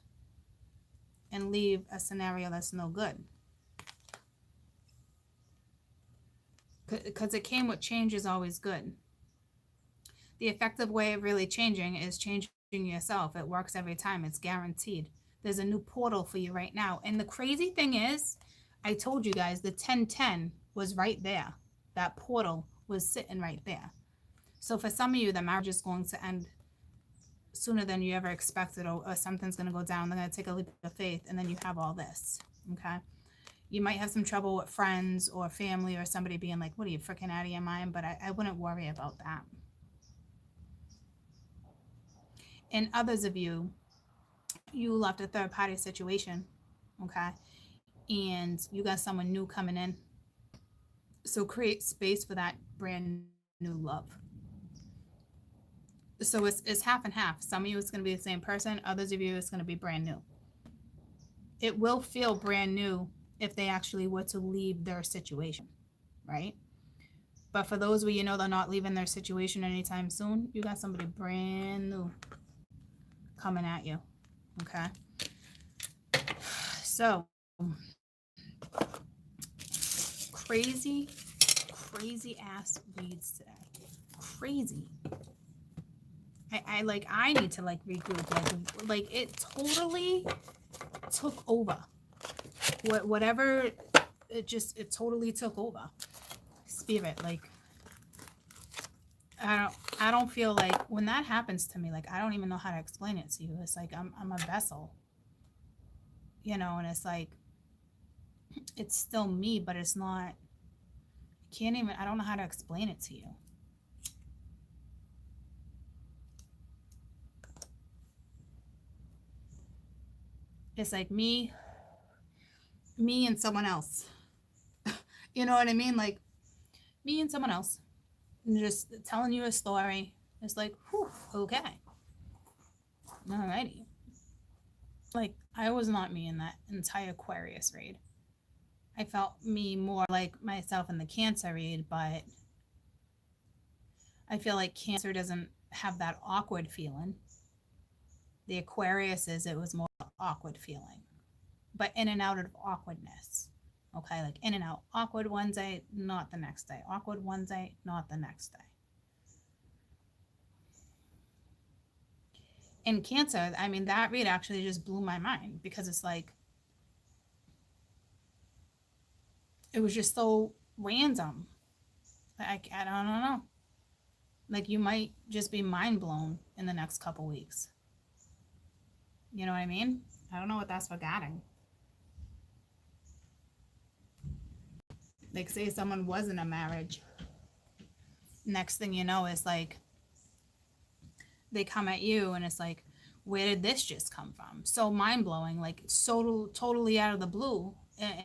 and leave a scenario that's no good. Because it came with change is always good. The effective way of really changing is changing yourself. It works every time. It's guaranteed. There's a new portal for you right now. And the crazy thing is, I told you guys the 1010 was right there. that portal was sitting right there. So for some of you, the marriage is going to end sooner than you ever expected, or something's going to go down. They're going to take a leap of faith, and then you have all this. Okay. You might have some trouble with friends or family or somebody being like, what are you, freaking out of your mind? But I wouldn't worry about that. And others of you, you left a third party situation. Okay. And you got someone new coming in. So create space for that brand new love. So it's half and half. Some of you it's going to be the same person. Others of you it's going to be brand new. It will feel brand new if they actually were to leave their situation, right? But for those where you know they're not leaving their situation anytime soon, you got somebody brand new coming at you, okay? So, crazy ass reads today. Crazy. I need to regroup. Like it totally took over. Whatever, it totally took over. Spirit, I don't feel like when that happens to me, I don't even know how to explain it to you. It's like I'm a vessel, and it's like it's still me, but it's not. I don't know how to explain it to you. It's like me and someone else. You know what I mean? Like me and someone else. And just telling you a story. It's like, whew, okay. Alrighty. Like, I was not me in that entire Aquarius read. I felt me more like myself in the Cancer read, but I feel like Cancer doesn't have that awkward feeling. The Aquarius it was more awkward feeling, but in and out of awkwardness. Okay, like in and out. Awkward one day, not the next day. Awkward one day, not the next day. In Cancer, I mean, that read actually just blew my mind because it's like, it was just so random. I don't know. Like you might just be mind blown in the next couple weeks. You know what I mean? I don't know what that's regarding. Like say someone was in a marriage. Next thing you know is like they come at you and it's like, where did this just come from? So mind blowing, like so totally out of the blue.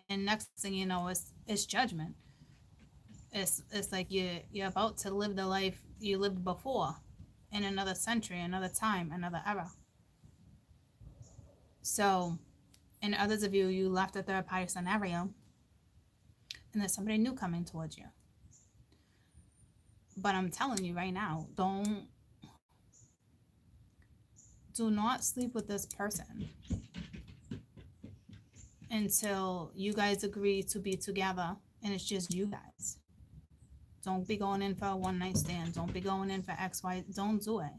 And next thing you know it's judgment. It's like you're about to live the life you lived before in another century, another time, another era. So, and others of you left a third party scenario and there's somebody new coming towards you. But I'm telling you right now, do not sleep with this person until you guys agree to be together and it's just you guys. Don't be going in for a one night stand. Don't be going in for XY. Don't do it.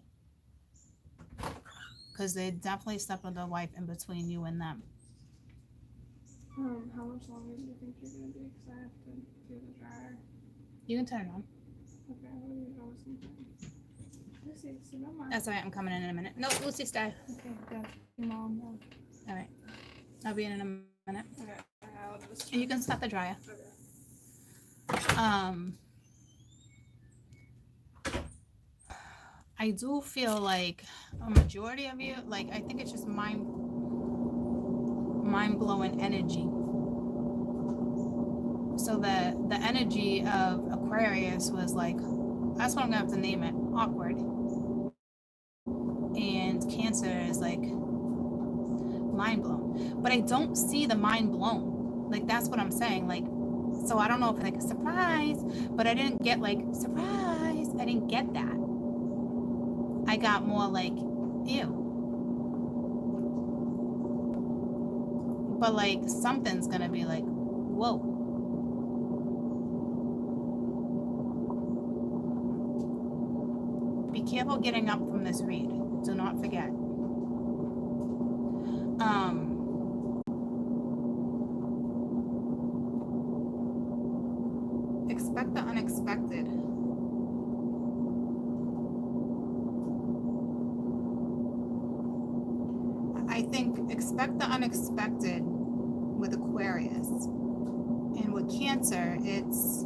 Because they definitely stepped with their wife in between you and them. How much longer do you think you're going to be? Because I have to do the dryer. You can turn it on. Okay, I'm going to go sometime. Lucy, so no more. That's all right. I'm coming in a minute. No, Lucy, stay. Okay, good. Mom, no. All right. I'll be in a minute. Okay, I'll just... And you can stop the dryer. Okay. I do feel like a majority of you, like I think it's just mind-blowing energy. So the energy of Aquarius was like, that's what I'm gonna have to name it, awkward. And Cancer is like mind blown. But I don't see the mind blown. Like that's what I'm saying. Like, so I don't know if like a surprise, but I didn't get like surprise. I didn't get that. I got more like, ew. But like something's gonna be like, whoa. Be careful getting up from this read. Do not forget. expect the unexpected. I think expect the unexpected with Aquarius. And with Cancer, it's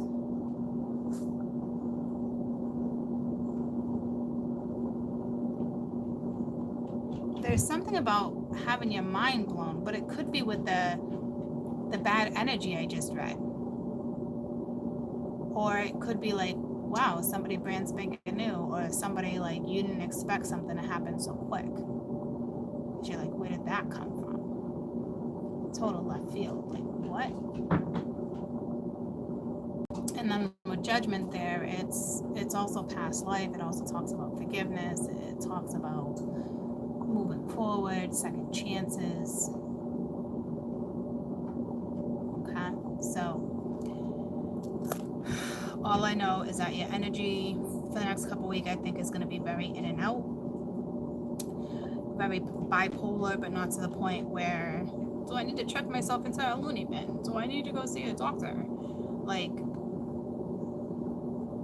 there's something about having your mind blown, but it could be with the bad energy I just read. Or it could be like, wow, somebody brand spanking new, or somebody like you didn't expect something to happen so quick. You're like, where did that come from? Total left field. Like, what? And then with Judgment there, it's also past life. It also talks about forgiveness. It talks about moving forward, second chances. Okay, so all I know is that your energy for the next couple weeks, I think, is going to be very in and out, very bipolar, but not to the point where, do I need to check myself into a loony bin? Do I need to go see a doctor? Like,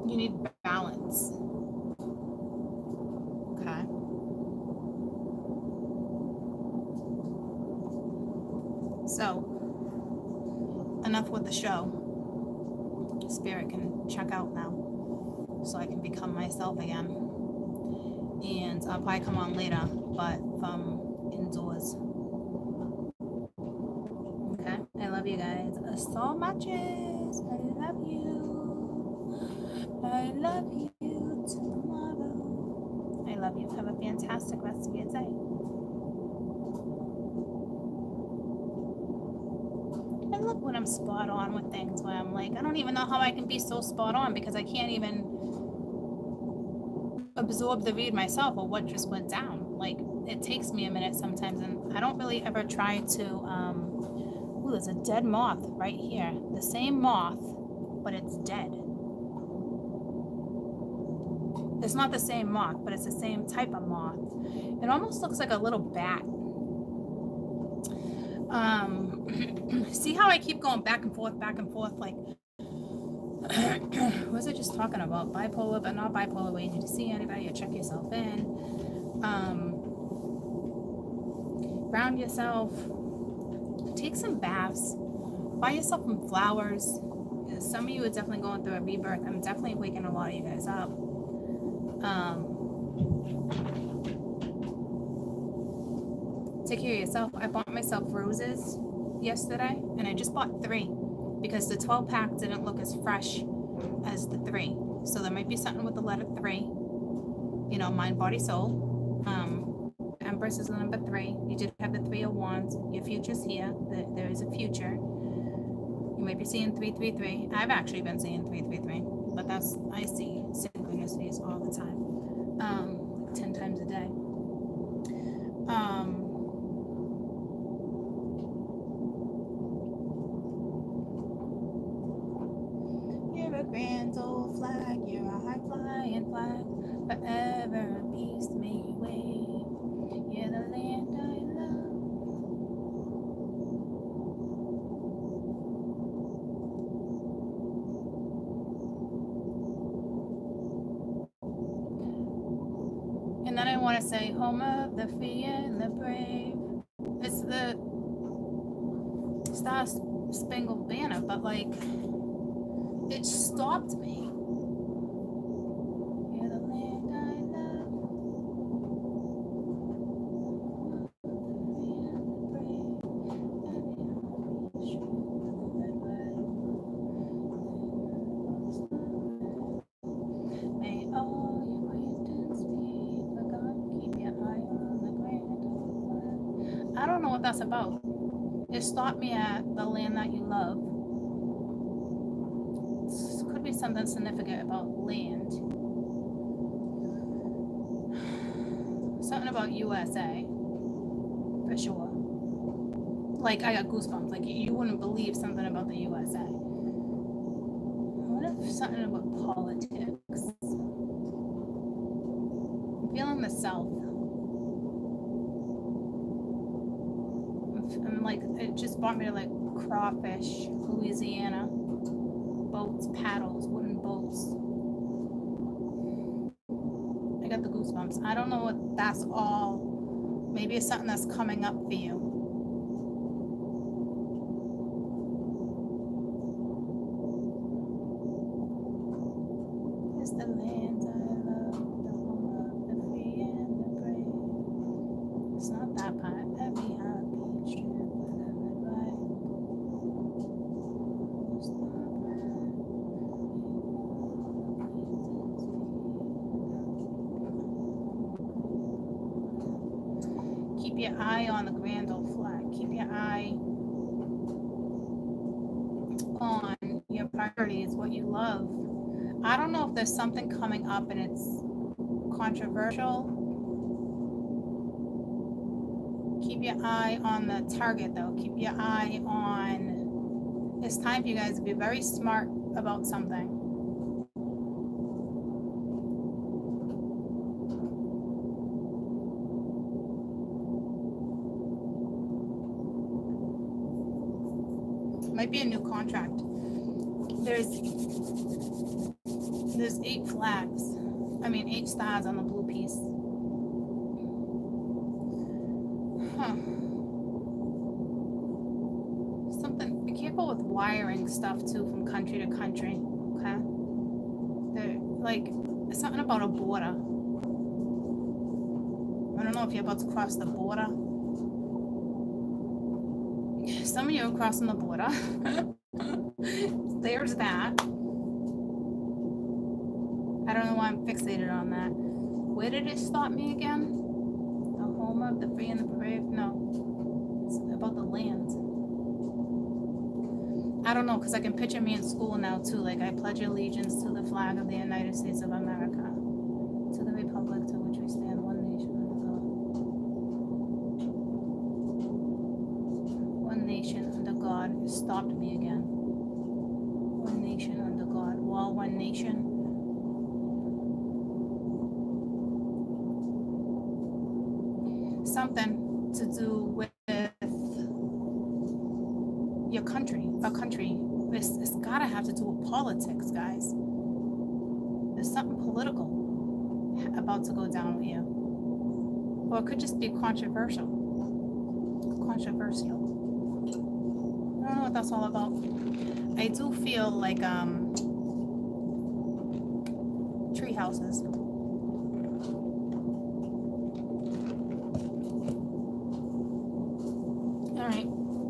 you need balance. Okay. So, enough with the show. Spirit can check out now, so I can become myself again. And I'll probably come on later, but from indoors. Okay, I love you guys so much. I love you. I love you tomorrow. I love you. Have a fantastic rest of your day. And look when I'm spot on with things where I'm like, I don't even know how I can be so spot on because I can't even absorb the read myself or what just went down. Like, it takes me a minute sometimes, and I don't really ever try to ooh, there's a dead moth right here. The same moth, but it's dead. It's not the same moth, but it's the same type of moth. It almost looks like a little bat. See how I keep going back and forth, like what was I just talking about? Bipolar, but not bipolar where you need to see anybody or check yourself in. Ground yourself, take some baths, buy yourself some flowers. Some of you are definitely going through a rebirth. I'm definitely waking a lot of you guys up. Take care of yourself. I bought myself roses yesterday, and I just bought 3 because the 12 pack didn't look as fresh as the 3. So there might be something with the letter 3. You know, mind, body, soul. Empress is the number 3. You did have the 3 of Wands. Your future's here. There is a future. You might be seeing 333. I've actually been seeing 333, but I see synchronicities all the time, 10 times a day. You're a grand old flag. You're a high flying flag. Forever a piece may wave. You're the land I love. And then I want to say, home of the free and the brave. It's the Star Spangled Banner, but like, it stopped me. You're the land I love. May all your acquaintance be forgotten. Keep your eye on the grand old flag. I don't know what that's about. It stopped me at the land that you love. This could be something significant about land. Something about USA, for sure. Like, I got goosebumps. Like, you wouldn't believe something about the USA. What if something about politics? I'm feeling the South. And like, it just brought me to like crawfish, Louisiana, boat boats, paddles, wooden boats. I got the goosebumps. I don't know what that's all. Maybe it's something that's coming up for you. It's the land I love, the home of the free and the brave. It's not that part. Every heartbeat strip with a red light. It's not bad. Keep your eye on the grand old flag. Keep your eye on your priorities, what you love. I don't know if there's something coming up and it's controversial. Keep your eye on the target though. Keep your eye on, it's time for you guys to be very smart about something. Might be a new contract. There's 8 flags. I mean 8 stars on the blue piece. Huh. Something, be careful with wiring stuff too from country to country. Okay? They're like, it's something about a border. I don't know if you're about to cross the border. Some of you are crossing the border. There's that. I don't know why I'm fixated on that. Where did it stop me again? The home of the free and the brave? No. It's about the land. I don't know, because I can picture me in school now too. Like, I pledge allegiance to the flag of the United States of America, to the republic to which we stand, one nation under God. One nation under God. It stopped me again. One nation under God. Well, one nation. Something to do with your country, a country. It's gotta have to do with politics, guys. There's something political about to go down with you. Or it could just be controversial. Controversial. I don't know what that's all about. I do feel like tree houses.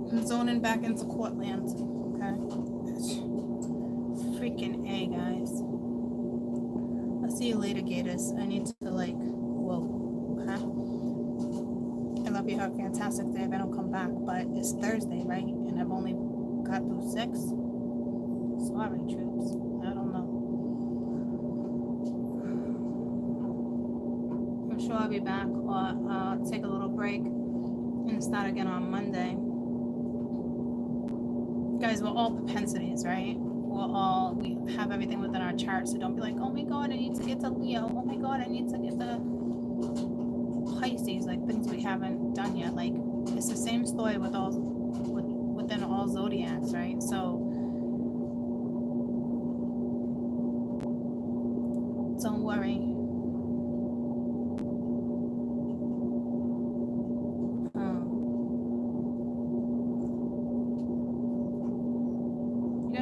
I'm zoning back into Courtland. Okay. Freaking A, guys. I'll see you later, Gators. I need to, like, whoa. Okay. I love you. Have a fantastic day if I don't come back. But it's Thursday, right? And I've only got through 6. Sorry, troops. I don't know. I'm sure I'll be back, or I'll take a little break and start again on Monday. Guys, we're all propensities, right? We have everything within our chart, so don't be like, oh my god, I need to get to Leo. Oh my god, I need to get to Pisces, like things we haven't done yet. Like, it's the same story with all within all zodiacs, right? So don't worry.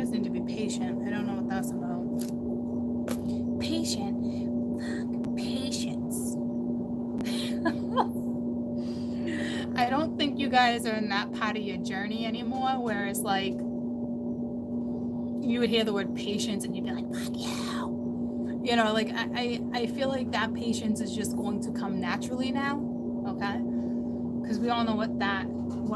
Need to be patient. I don't know what that's about. Patient? Fuck patience. I don't think you guys are in that part of your journey anymore where it's like you would hear the word patience and you'd be like, fuck you. You know, like I feel like that patience is just going to come naturally now. Okay? Because we all know what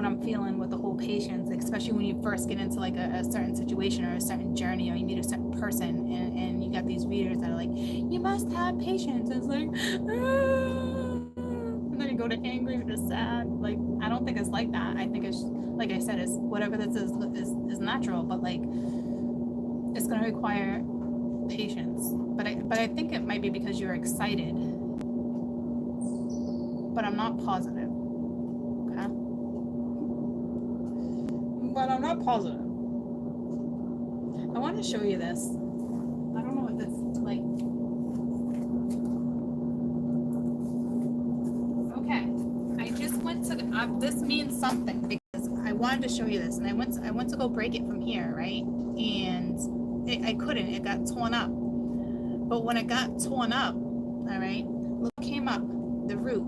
I'm feeling with the whole patience, especially when you first get into like a certain situation or a certain journey, or you meet a certain person, and you got these readers that are like, you must have patience. It's like, and then you go to angry to sad. Like, I don't think it's like that. I think it's, like I said, it's whatever this is natural, but like it's gonna require patience. But I think it might be because you're excited, but I'm not positive. But I'm not positive. I want to show you this. I don't know what this like. Okay, I just went to. This means something because I wanted to show you this, and I went to go break it from here, right? And I couldn't. It got torn up. But when it got torn up, all right, look, came up the root.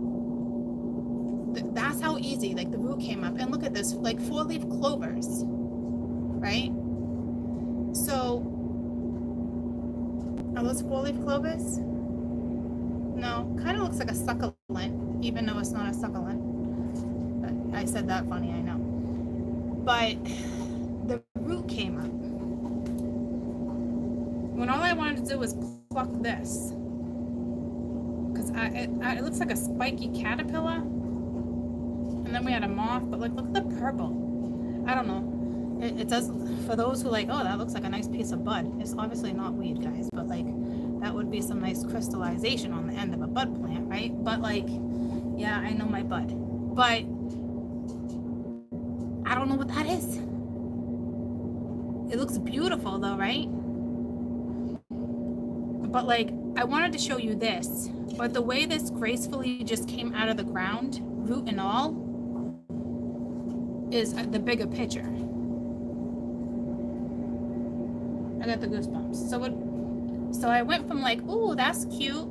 That's how easy. Like the root came up, and look at this, like 4-leaf clovers, right? So, are those 4-leaf clovers? No, kind of looks like a succulent, even though it's not a succulent. But I said that funny, I know. But the root came up. When all I wanted to do was pluck this, because it looks like a spiky caterpillar, and then we had a moth. But like, look at the purple. I don't know. It does, for those who like, oh, that looks like a nice piece of bud. It's obviously not weed, guys, but like that would be some nice crystallization on the end of a bud plant, right? But like, yeah, I know my bud, but I don't know what that is. It looks beautiful though, right? But like, I wanted to show you this, but the way this gracefully just came out of the ground, root and all, is the bigger picture. I got the goosebumps. So I went from like, ooh, that's cute,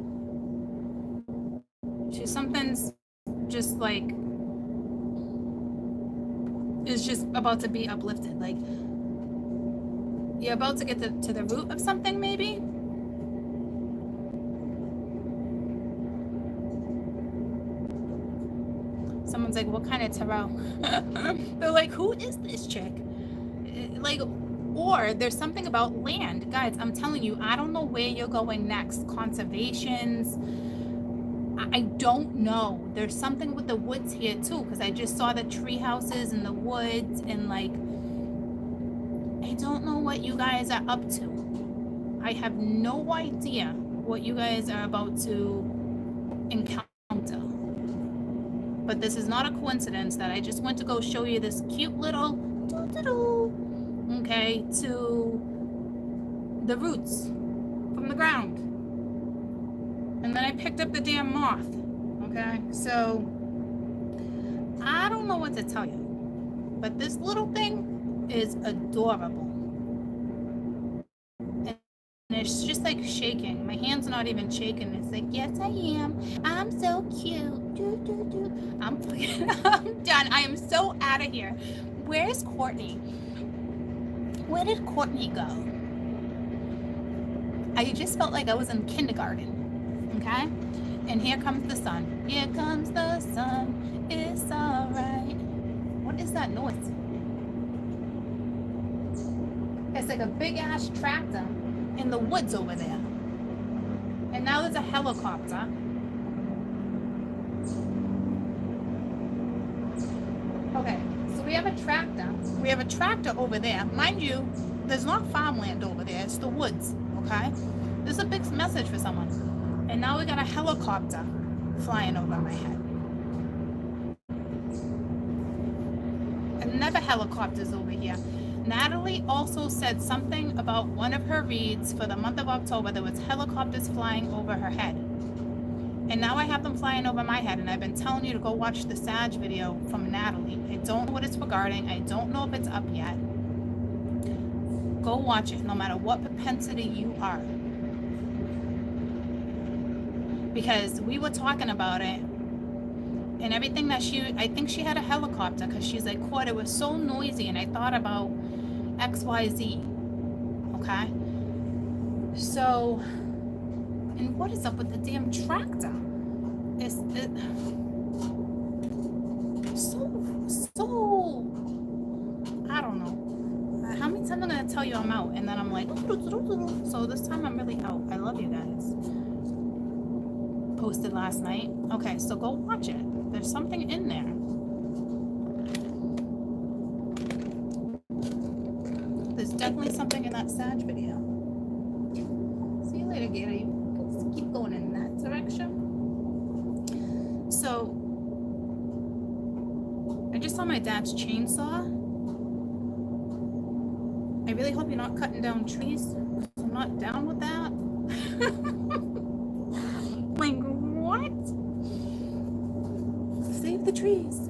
to something's just like, is just about to be uplifted. Like, you're about to get to the root of something, maybe. Someone's like, what kind of tarot? They're like, who is this chick? Like, or there's something about land. Guys, I'm telling you, I don't know where you're going next. Conservations. I don't know. There's something with the woods here too, because I just saw the tree houses and the woods, and like, I don't know what you guys are up to. I have no idea what you guys are about to encounter. But this is not a coincidence that I just went to go show you this cute little okay, to the roots from the ground. And then I picked up the damn moth. Okay, so I don't know what to tell you, but this little thing is adorable. And it's just like shaking. My hand's not even shaking. It's like, yes, I am. I'm so cute. I'm done. I am so out of here. Where's Courtney? Where did Courtney go? I just felt like I was in kindergarten. Okay? And here comes the sun. Here comes the sun. It's all right. What is that noise? It's like a big ass tractor in the woods over there. And now there's a helicopter. Okay, so we have a tractor. We have a tractor over there. Mind you, there's not farmland over there. It's the woods, okay? This is a big message for someone. And now we got a helicopter flying over my head. Another helicopter's over here. Natalie also said something about one of her reads for the month of October. There was helicopters flying over her head. And now I have them flying over my head. And I've been telling you to go watch the Sag video from Natalie. I don't know what it's regarding. I don't know if it's up yet. Go watch it, no matter what propensity you are. Because we were talking about it. And everything that I think she had a helicopter, because she's like, Court, it was so noisy. And I thought about XYZ. Okay? So, and what is up with the damn tractor? It's so, I don't know. How many times I'm going to tell you I'm out? And then I'm like, so this time I'm really out. I love you guys. Posted last night. Okay, so go watch it. There's something in there. There's definitely something in that Sag video. See you later, Gator. You can keep going in that direction. So, I just saw my dad's chainsaw. I really hope you're not cutting down trees. I'm not down with that. Like, what? Save the trees.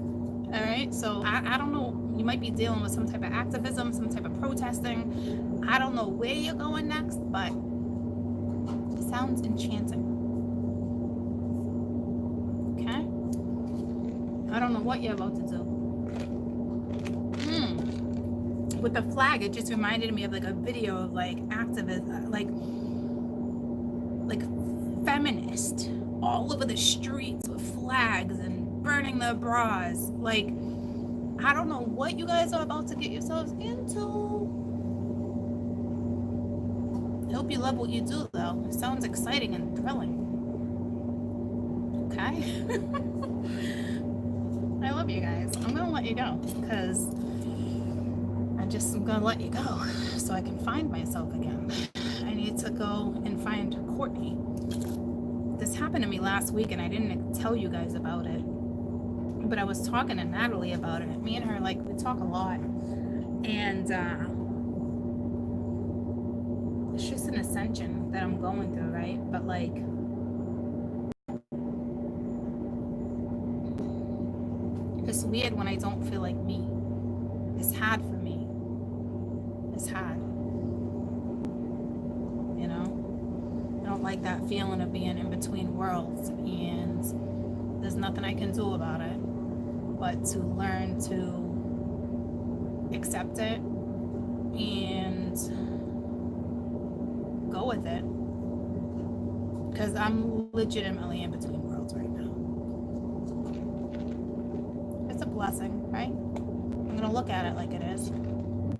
All right, so I don't know. You might be dealing with some type of activism, some type of protesting. I don't know where you're going next, but it sounds enchanting. Okay? I don't know what you're about to do. With the flag, it just reminded me of like a video of like activists, like feminists all over the streets with flags and burning their bras. Like, I don't know what you guys are about to get yourselves into. I hope you love what you do, though. It sounds exciting and thrilling. Okay? I love you guys. I'm gonna let you go because I'm gonna let you go so I can find myself again. I need to go and find Courtney. This happened to me last week and I didn't tell you guys about it, but I was talking to Natalie about it. Me and her, like, we talk a lot, and it's just an ascension that I'm going through, right? But like, it's weird when I don't feel like me. It's hard for me. It's hard. You know? I don't like that feeling of being in between worlds, and there's nothing I can do about it but to learn to accept it and go with it, because I'm legitimately in between worlds right now. It's a blessing, right? I'm gonna look at it like it is.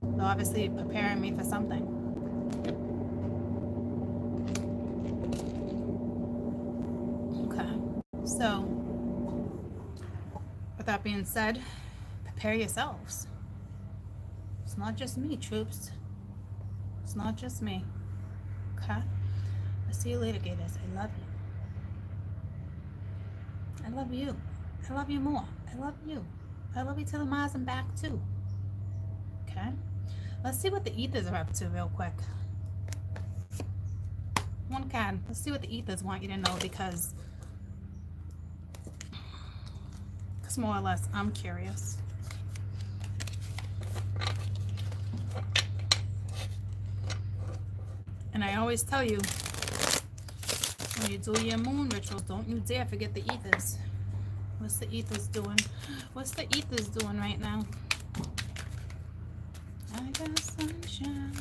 They're obviously preparing me for something. Okay, so with that being said, prepare yourselves. It's not just me, troops. It's not just me. Okay? I'll see you later, Gators. I love you. I love you. I love you more. I love you. I love you to the Mars and back too. Okay? Let's see what the ethers are up to real quick. One card. Let's see what the ethers want you to know, because more or less I'm curious. And I always tell you, when you do your moon rituals, don't you dare forget the ethers. What's the ethers doing? What's the ethers doing right now? I got sunshine.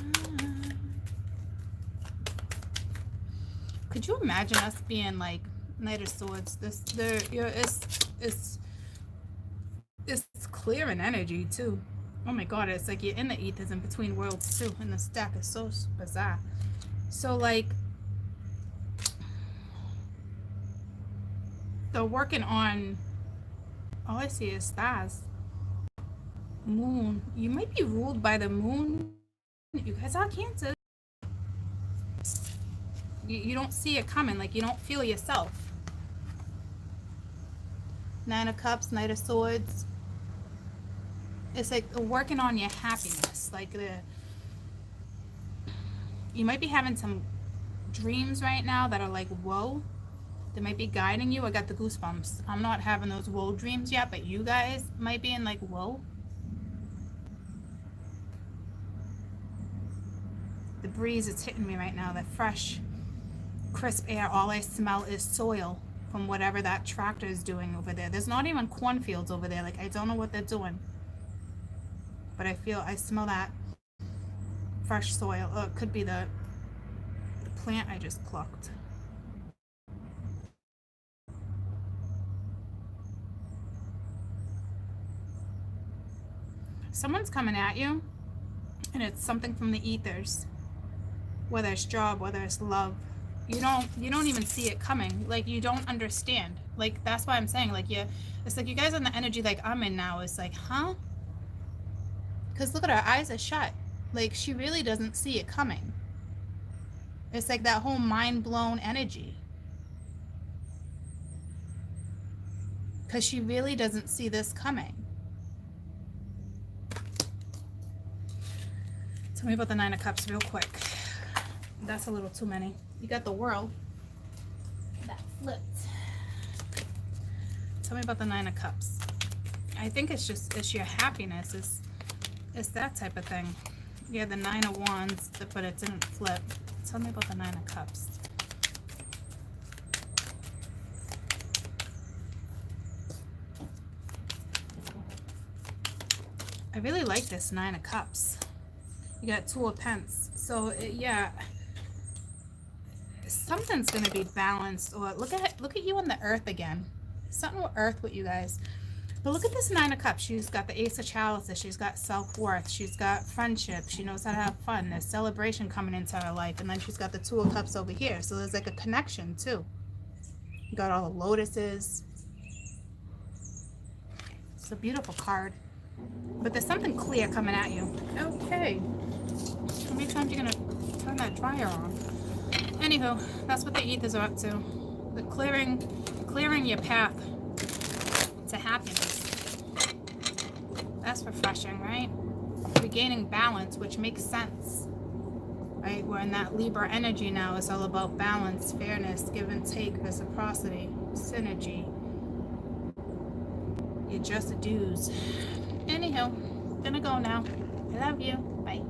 Could you imagine us being like Knight of Swords? It's clear in energy too. Oh my god, it's like you're in the ethers in between worlds too, and the stack is so bizarre. So like, they're working on, all I see is stars. Moon. You might be ruled by the moon. You guys are Cancer. You don't see it coming, like you don't feel yourself. Nine of Cups, Knight of Swords. It's like working on your happiness. Like you might be having some dreams right now that are like, whoa. They might be guiding you. I got the goosebumps. I'm not having those whoa dreams yet, but you guys might be in like, whoa. The breeze is hitting me right now. The fresh, crisp air. All I smell is soil from whatever that tractor is doing over there. There's not even cornfields over there. Like, I don't know what they're doing. But I smell that fresh soil. Oh, it could be the plant I just plucked. Someone's coming at you, and it's something from the ethers. Whether it's job, whether it's love. You don't even see it coming. Like, you don't understand. Like, that's why I'm saying, like, it's like you guys in the energy like I'm in now. It's like, huh? Because look at her eyes are shut. Like, she really doesn't see it coming. It's like that whole mind-blown energy. Because she really doesn't see this coming. Tell me about the Nine of Cups real quick. That's a little too many. You got the World. That flipped. Tell me about the Nine of Cups. I think it's your happiness. It's that type of thing. Yeah, the Nine of Wands, but it didn't flip. Tell me about the Nine of Cups. I really like this Nine of Cups. You got Two of Pentacles. So yeah, something's gonna be balanced. Or look at you on the Earth again. Something with Earth with you guys. But look at this Nine of Cups. She's got the Ace of Chalices. She's got self-worth. She's got friendship. She knows how to have fun. There's celebration coming into her life. And then she's got the Two of Cups over here. So there's like a connection too. You got all the lotuses. It's a beautiful card. But there's something clear coming at you. Okay. How many times are you going to turn that dryer on? Anywho, that's what the ethers are up to. The clearing your path to happiness. That's refreshing, right? Regaining balance, which makes sense. Right? We're in that Libra energy now. It's all about balance, fairness, give and take, reciprocity, synergy. Your just dues. Anyhow, gonna go now. I love you. Bye.